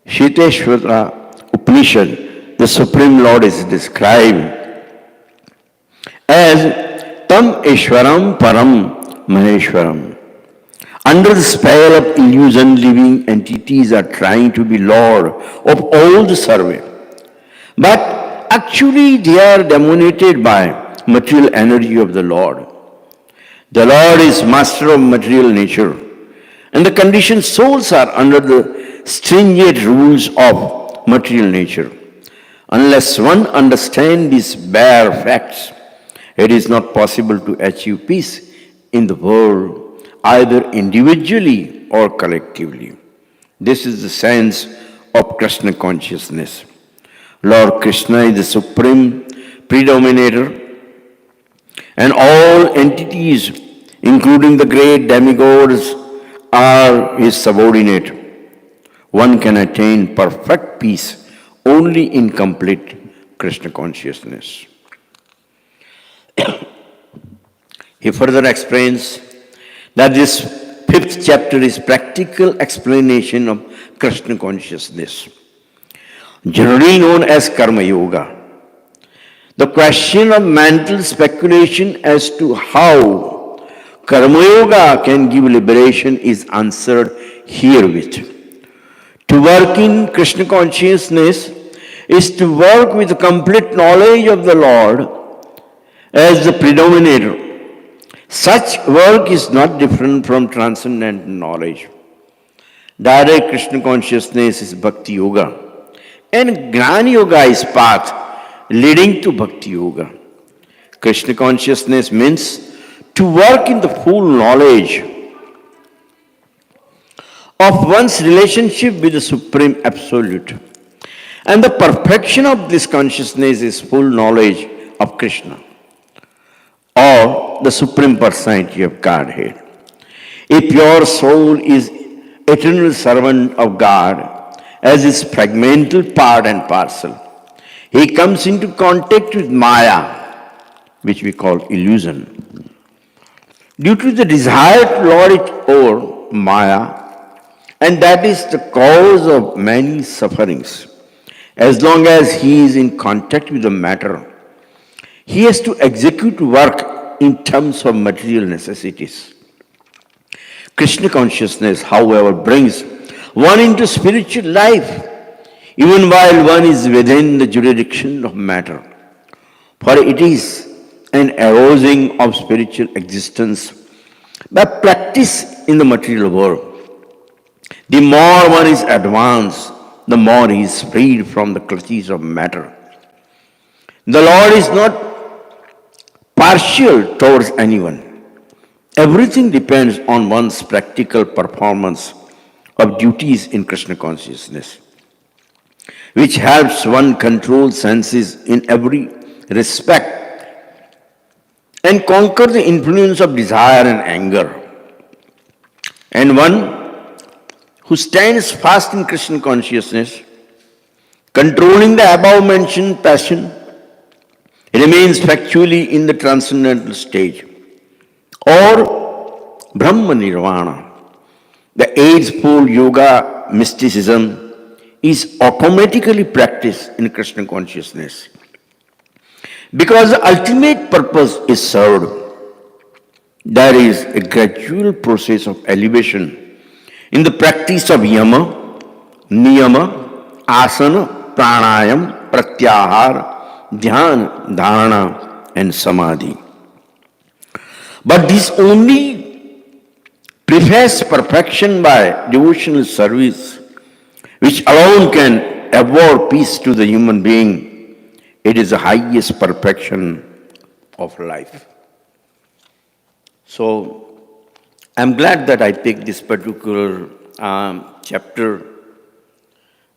Sheteshwara Upanishad, the Supreme Lord is described as Tam Eshwaram Param Maheshwaram. Under the spell of illusion, living entities are trying to be Lord of all the survey. But actually they are dominated by material energy of the Lord. The Lord is master of material nature, and the conditioned souls are under the stringent rules of material nature. Unless one understands these bare facts, it is not possible to achieve peace in the world, either individually or collectively. This is the sense of Krishna consciousness. Lord Krishna is the supreme predominator, and all entities, including the great demigods, are his subordinate. One can attain perfect peace only in complete Krishna consciousness. He further explains that this fifth chapter is practical explanation of Krishna consciousness, generally known as Karma Yoga. The question of mental speculation as to how Karma Yoga can give liberation is answered herewith. To work in Krishna consciousness is to work with complete knowledge of the Lord as the predominator. Such work is not different from transcendental knowledge. Direct Krishna consciousness is Bhakti Yoga, and Jnana Yoga is path leading to Bhakti Yoga. Krishna consciousness means to work in the full knowledge of one's relationship with the Supreme Absolute. And the perfection of this consciousness is full knowledge of Krishna, or the Supreme Personality of Godhead. A pure soul is eternal servant of God as his fragmental part and parcel. He comes into contact with Maya, which we call illusion. Due to the desire to lord it over Maya, and that is the cause of many sufferings. As long as he is in contact with the matter, he has to execute work in terms of material necessities. Krishna consciousness, however, brings one into spiritual life, even while one is within the jurisdiction of matter. For it is an arousing of spiritual existence by practice in the material world. The more one is advanced, the more he is freed from the clutches of matter. The Lord is not partial towards anyone. Everything depends on one's practical performance of duties in Krishna consciousness, which helps one control senses in every respect and conquer the influence of desire and anger. And one who stands fast in Krishna consciousness, controlling the above mentioned passion, remains factually in the transcendental stage, or Brahma Nirvana. The eightfold yoga mysticism is automatically practiced in Krishna consciousness. Because the ultimate purpose is served, there is a gradual process of elevation in the practice of yama, niyama, asana, pranayam, pratyahar, dhyana, dharana, and samadhi. But this only prefaces perfection by devotional service, which alone can award peace to the human being. It is the highest perfection of life. So, I'm glad that I picked this particular chapter.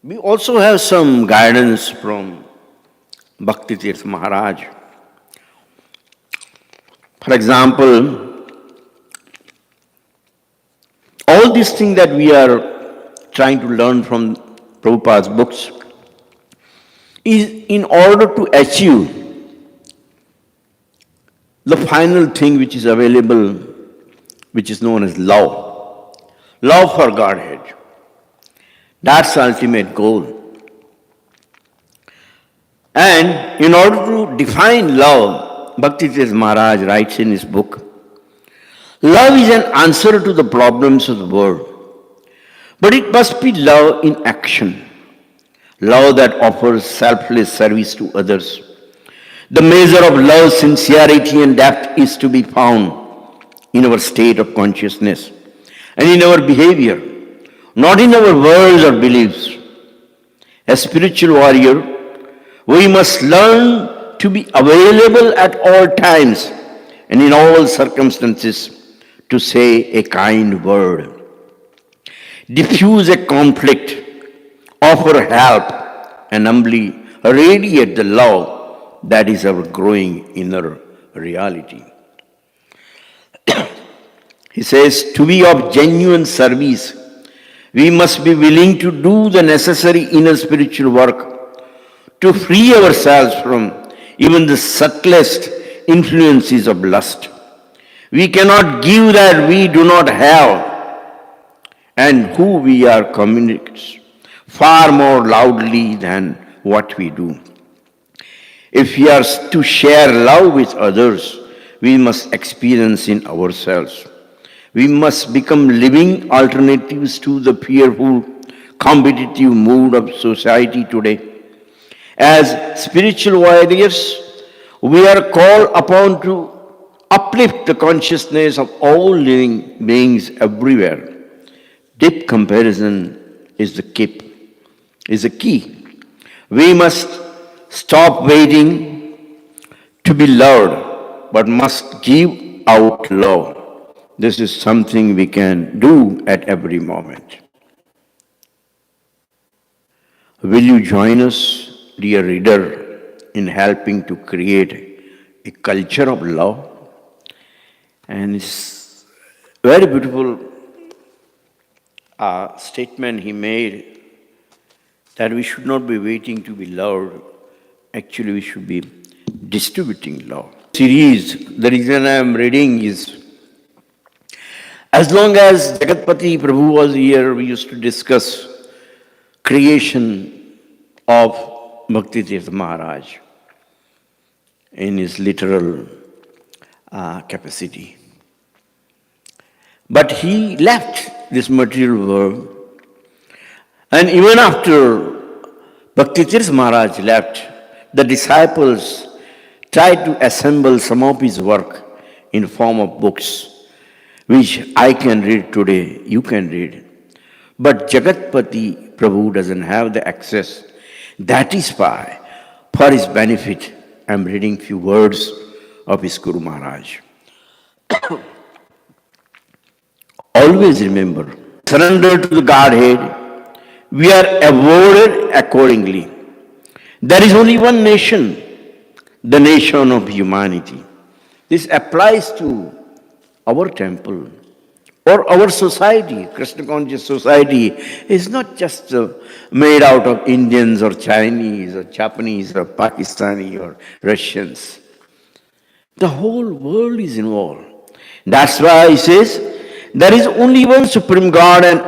We also have some guidance from Bhakti Tirtha Maharaj. For example, all these things that we are trying to learn from Prabhupada's books is in order to achieve the final thing which is available, which is known as love. Love for Godhead. That's the ultimate goal. And in order to define love, Bhakti Tirtha Maharaj writes in his book, love is an answer to the problems of the world, but it must be love in action. Love that offers selfless service to others. The measure of love's sincerity and depth is to be found in our state of consciousness and in our behavior, not in our words or beliefs. As spiritual warrior, we must learn to be available at all times and in all circumstances to say a kind word, diffuse a conflict, offer help, and humbly radiate the love that is our growing inner reality. He says, to be of genuine service, we must be willing to do the necessary inner spiritual work to free ourselves from even the subtlest influences of lust. We cannot give that we do not have, and who we are communicates far more loudly than what we do. If we are to share love with others, we must experience in ourselves. We must become living alternatives to the fearful, competitive mood of society today. As spiritual warriors, we are called upon to uplift the consciousness of all living beings everywhere. Deep comparison is the key. We must stop waiting to be loved, but must give out love. This is something we can do at every moment. Will you join us, dear reader, in helping to create a culture of love? And it's very beautiful statement he made, that we should not be waiting to be loved. Actually, we should be distributing love. Series, the reason I am reading is, as long as Jagatpati Prabhu was here, we used to discuss creation of Bhakti Tirtha Maharaj in his literal capacity. But he left this material world, and even after Bhaktitirth Maharaj left, the disciples tried to assemble some of his work in form of books, which I can read today, you can read. But Jagatpati Prabhu doesn't have the access. That is why, for his benefit, I am reading few words of his Guru Maharaj. Always remember, surrender to the Godhead, we are awarded accordingly. There is only one nation, the nation of humanity. This applies to our temple or our society. Krishna conscious society is not just made out of Indians or Chinese or Japanese or Pakistani or Russians. The whole world is involved. That's why he says, there is only one Supreme God and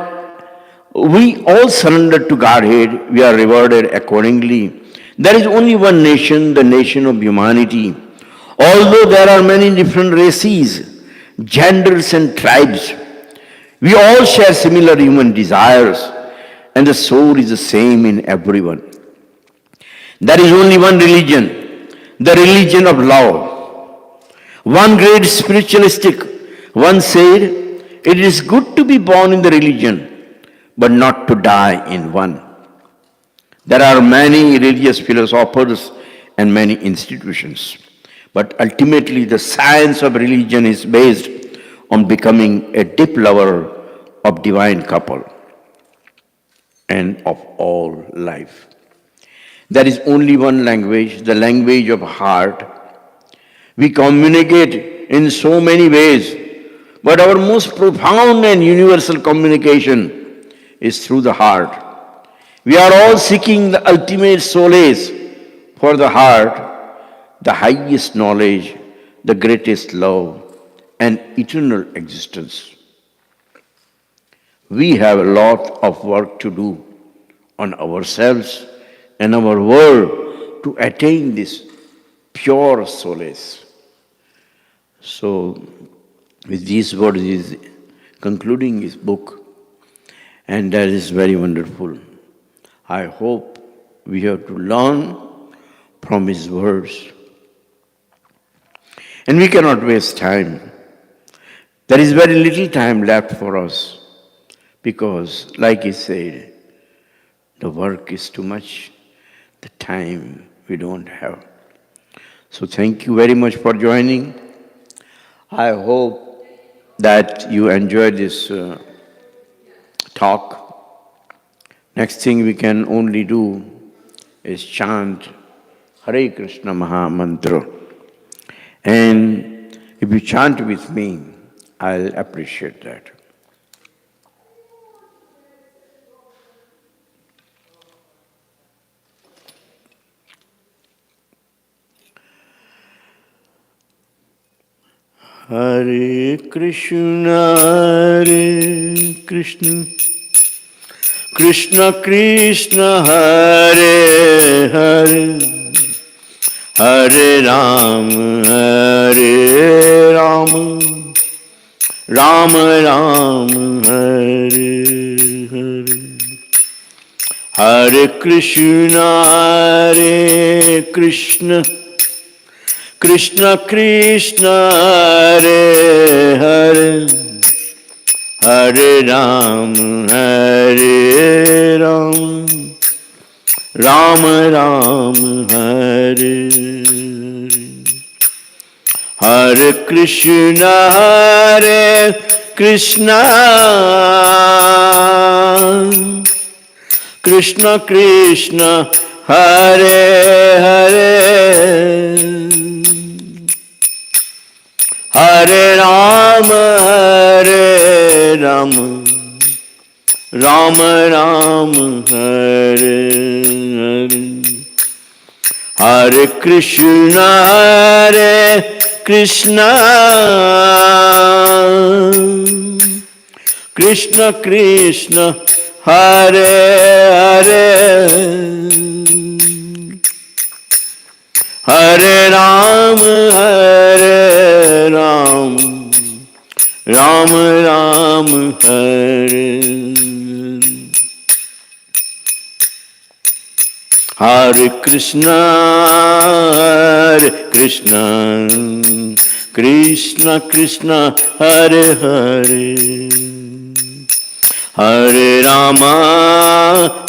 we all surrender to Godhead, we are rewarded accordingly. There is only one nation, the nation of humanity. Although there are many different races, genders and tribes, we all share similar human desires and the soul is the same in everyone. There is only one religion, the religion of love. One great spiritualistic one said, it is good to be born in the religion, but not to die in one. There are many religious philosophers and many institutions, but ultimately the science of religion is based on becoming a deep lover of divine couple and of all life. There is only one language, the language of heart. We communicate in so many ways, but our most profound and universal communication is through the heart. We are all seeking the ultimate solace for the heart, the highest knowledge, the greatest love, and eternal existence. We have a lot of work to do on ourselves and our world to attain this pure solace. So, with these words, he is concluding his book. And that is very wonderful. I hope we have to learn from his words. And we cannot waste time. There is very little time left for us because, like he said, the work is too much, the time we don't have. So thank you very much for joining. I hope that you enjoyed this talk. Next thing we can only do is chant Hare Krishna Maha Mantra. And if you chant with me, I'll appreciate that. Hare Krishna, Krishna Krishna, Hare Hare, Hare Ram, Hare Ram, Ram Ram, Hare Hare. Hare Krishna, Krishna Krishna, Hare Hare, Hare Ram, Hare Ram, Ram Ram, Hare Hare. Hare Krishna, Krishna Krishna, Hare Hare, Hare Ram, Hare Ram, Ram Ram, Hare Hare. Hare Krishna, Krishna Krishna, Hare Hare, Hare Ram, Hare Ram, Ram Ram Hare Hare Krishna Krishna Krishna Hare Hare Hare Rama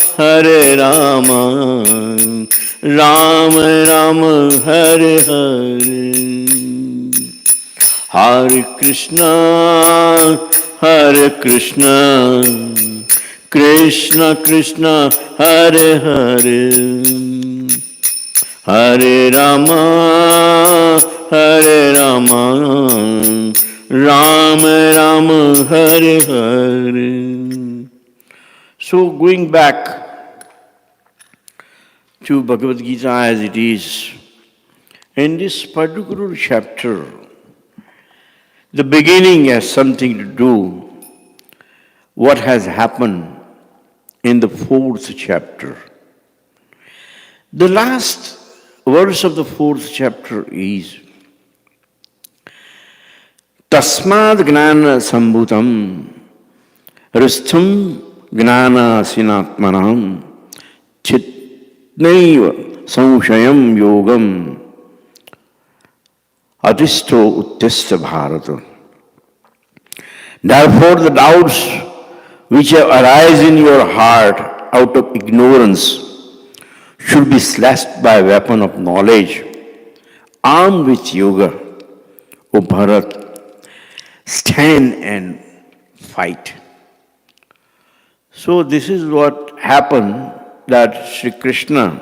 Rama Rama Hare Hare Hare Krishna Krishna Krishna Hare Hare Hare Rama Rama Rama Hare Hare. So going back to Bhagavad Gita as it is, in this particular chapter, the beginning has something to do what has happened in the 4th chapter. The last verse of the 4th chapter is Tasmad Gnana Sambhutam Ristham Gnana Sinatmanam Chitnaiva Samshayam Yogam Adisto Uttista Bharata. Therefore, the doubts which have arisen in your heart out of ignorance should be slashed by a weapon of knowledge. Armed with yoga, O Bharat, stand and fight. So this is what happened, that Sri Krishna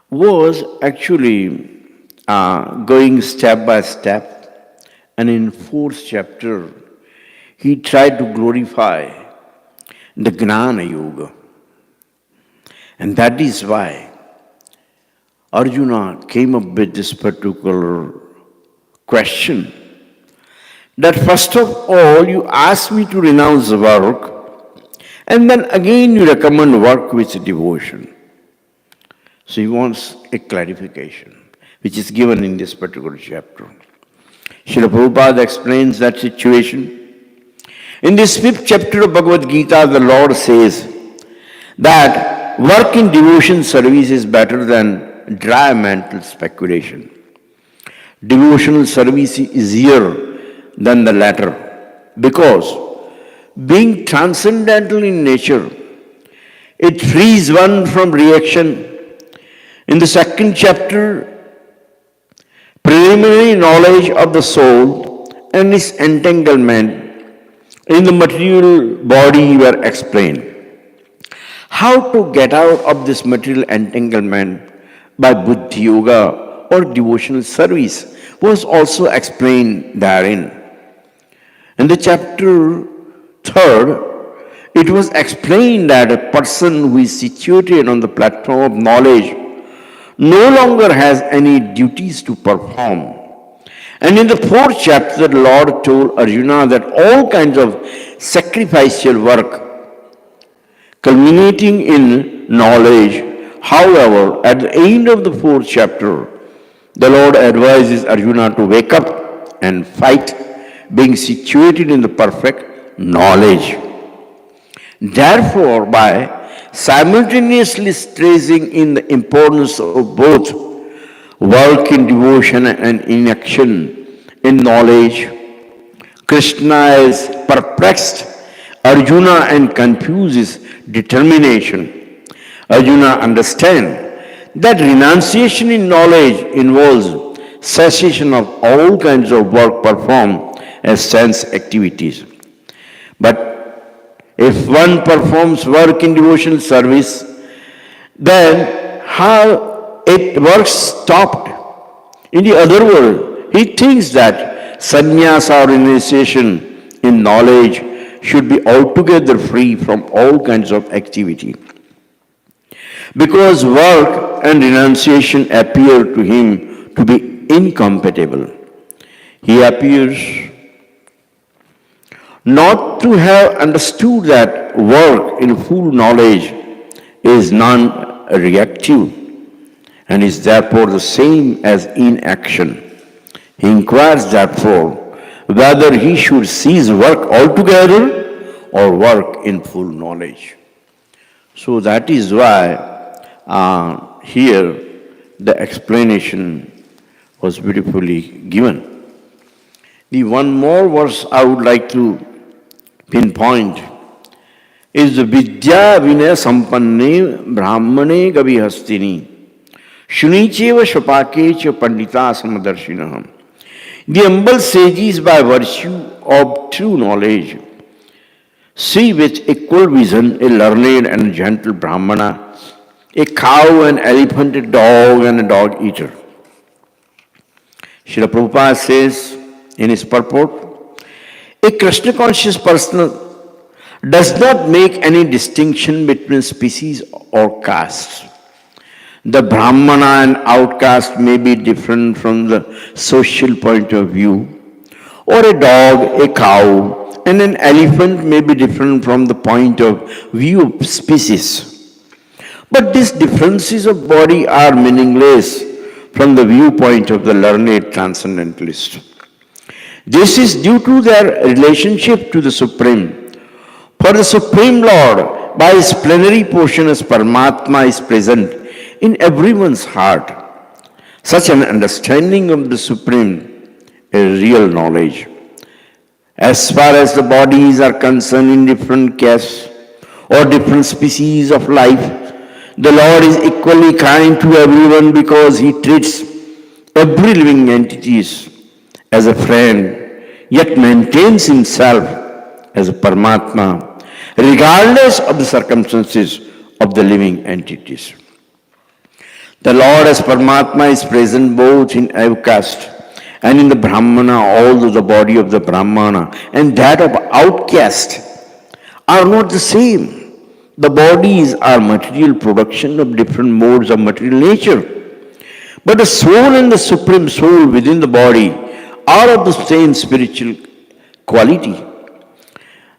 was actually going step by step, and in 4th chapter he tried to glorify the Gnana Yoga. And that is why Arjuna came up with this particular question, that first of all you ask me to renounce the work, and then again you recommend work with devotion. So he wants a clarification, which is given in this particular chapter. Srila Prabhupada explains that situation. In this 5th chapter of Bhagavad Gita, the Lord says that work in devotion service is better than dry mental speculation. Devotional service is easier than the latter, because being transcendental in nature, it frees one from reaction. In the 2nd chapter, preliminary knowledge of the soul and its entanglement in the material body were explained. How to get out of this material entanglement by Buddhi Yoga or devotional service was also explained therein. In the chapter 3rd, it was explained that a person who is situated on the platform of knowledge no longer has any duties to perform. And in the 4th chapter, the Lord told Arjuna that all kinds of sacrificial work culminating in knowledge. However, at the end of the 4th chapter, the Lord advises Arjuna to wake up and fight, being situated in the perfect knowledge. Therefore, by simultaneously stressing in the importance of both work in devotion and inaction in knowledge, Krishna is perplexed Arjuna and confuses determination. Arjuna understands that renunciation in knowledge involves cessation of all kinds of work performed as sense activities. But if one performs work in devotional service, then how it works stopped. In the other world, he thinks that sannyasa or renunciation in knowledge should be altogether free from all kinds of activity. Because work and renunciation appear to him to be incompatible, he appears not to have understood that work in full knowledge is non-reactive and is therefore the same as inaction. He inquires therefore whether he should cease work altogether or work in full knowledge. So that is why here the explanation was beautifully given. The one more verse I would like to pinpoint is the Vidya Vinaya Sampanne Brahmane Gavihastini Shunicheva Shapakecha Pandita Samadarshina. The humble sages by virtue of true knowledge see with equal vision a learned and gentle Brahmana, a cow, an elephant, a dog, and a dog eater. Srila Prabhupada says in his purport, a Krishna conscious person does not make any distinction between species or castes. The Brahmana and outcast may be different from the social point of view, or a dog, a cow, and an elephant may be different from the point of view of species. But these differences of body are meaningless from the viewpoint of the learned transcendentalist. This is due to their relationship to the Supreme. For the Supreme Lord, by his plenary portion as Paramatma, is present in everyone's heart. Such an understanding of the Supreme is real knowledge. As far as the bodies are concerned in different castes or different species of life, the Lord is equally kind to everyone because he treats every living entity as a friend, yet maintains himself as a Paramatma, regardless of the circumstances of the living entities. The Lord as Paramatma is present both in outcast and in the Brahmana, although the body of the Brahmana and that of outcast are not the same. The bodies are material production of different modes of material nature. But the soul and the Supreme Soul within the body are of the same spiritual quality.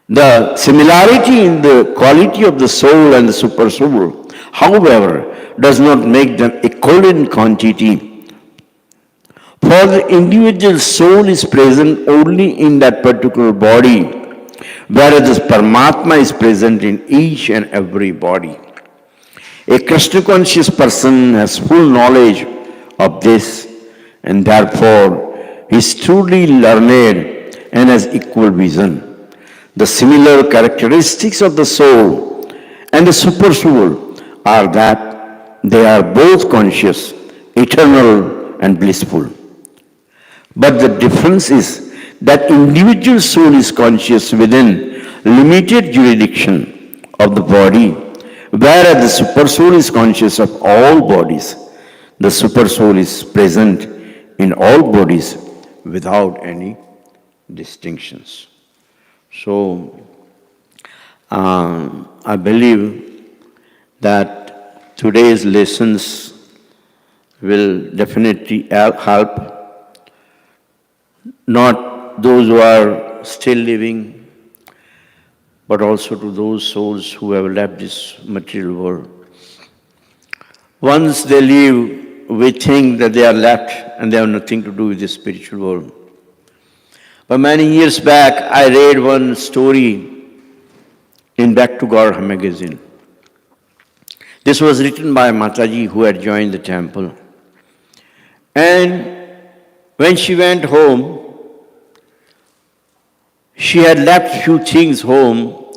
The similarity in the quality of the soul and the super soul, however, does not make them equal in quantity. For the individual soul is present only in that particular body, whereas the Paramatma is present in each and every body. A Krishna conscious person has full knowledge of this, and therefore is truly learned and has equal vision. The similar characteristics of the soul and the super soul are that they are both conscious, eternal and blissful. But the difference is that individual soul is conscious within limited jurisdiction of the body, whereas the super soul is conscious of all bodies. The super soul is present in all bodies without any distinctions. So, I believe that today's lessons will definitely help not those who are still living, but also to those souls who have left this material world. Once they leave, we think that they are left and they have nothing to do with the spiritual world. But many years back, I read one story in Back to God magazine. This was written by Mataji, who had joined the temple. And when she went home, she had left few things home,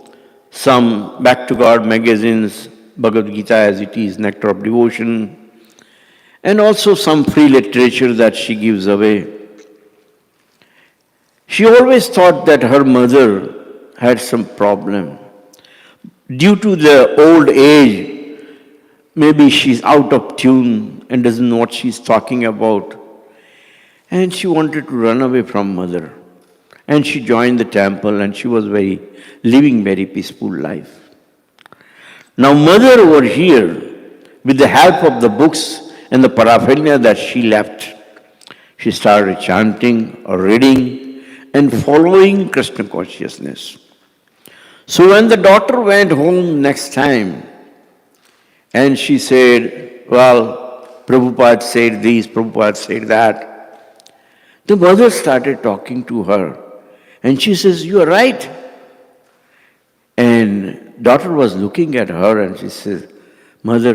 some Back to God magazines, Bhagavad Gita as it is, Nectar of Devotion, and also some free literature that she gives away. She always thought that her mother had some problem. Due to the old age, maybe she's out of tune and doesn't know what she's talking about. And she wanted to run away from mother. And she joined the temple and she was living very peaceful life. Now mother over here, with the help of the books and the paraphernalia that she left, she started chanting or reading and following Krishna consciousness. So when the daughter went home next time, and she said, well, Prabhupada said this, Prabhupada said that, the mother started talking to her And she says, "You are right." And daughter was looking at her and she says, "Mother,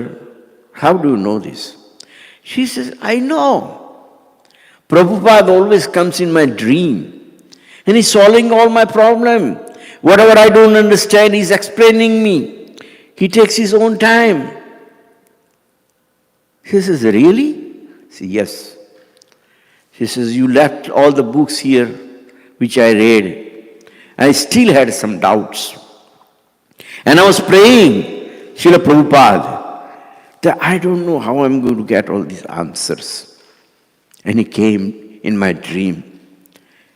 how do you know this?" She says, "I know. Prabhupada always comes in my dream and he's solving all my problem. Whatever I don't understand, he's explaining me. He takes his own time." She says, "Really?" I say, "Yes." She says, "You left all the books here which I read. I still had some doubts. And I was praying, Srila Prabhupada, that I don't know how I'm going to get all these answers." And he came in my dream.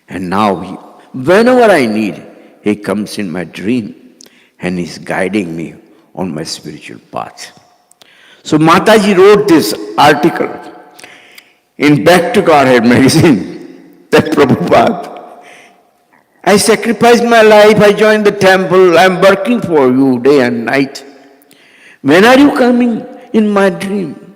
And now, whenever I need, he comes in my dream and he's guiding me on my spiritual path. So Mataji wrote this article in Back to Godhead magazine that Prabhupada, I sacrificed my life, I joined the temple, I'm working for you day and night. When are you coming in my dream?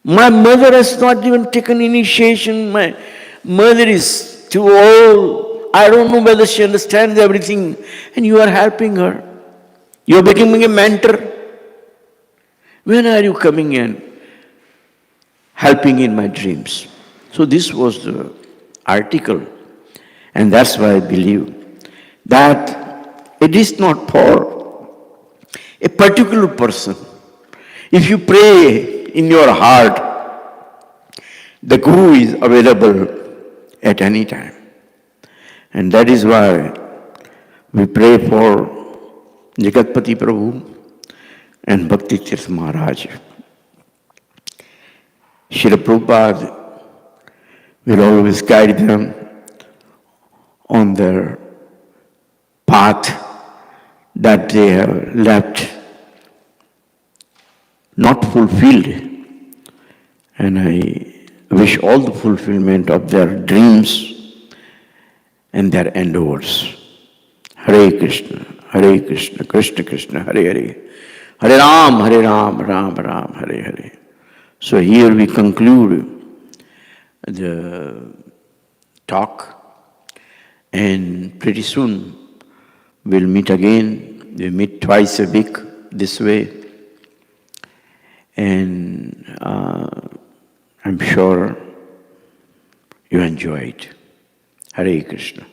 My mother has not even taken initiation. My mother is too old. I don't know whether she understands everything. And you are helping her. You are becoming a mentor. When are you coming in? Helping in my dreams. So this was the article. And that's why I believe that it is not for a particular person. If you pray in your heart, the Guru is available at any time. And that is why we pray for Jagatpati Prabhu and Bhakti Tirth Maharaj. Srila Prabhupada will always guide them on their path that they have left not fulfilled. And I wish all the fulfillment of their dreams and their endeavors. Hare Krishna, Krishna Krishna, Hare Hare. Hare Ram, Ram Ram, Hare Hare. So here we conclude the talk, and pretty soon we'll meet again. We meet twice a week this way. And I'm sure you enjoy it. Hare Krishna.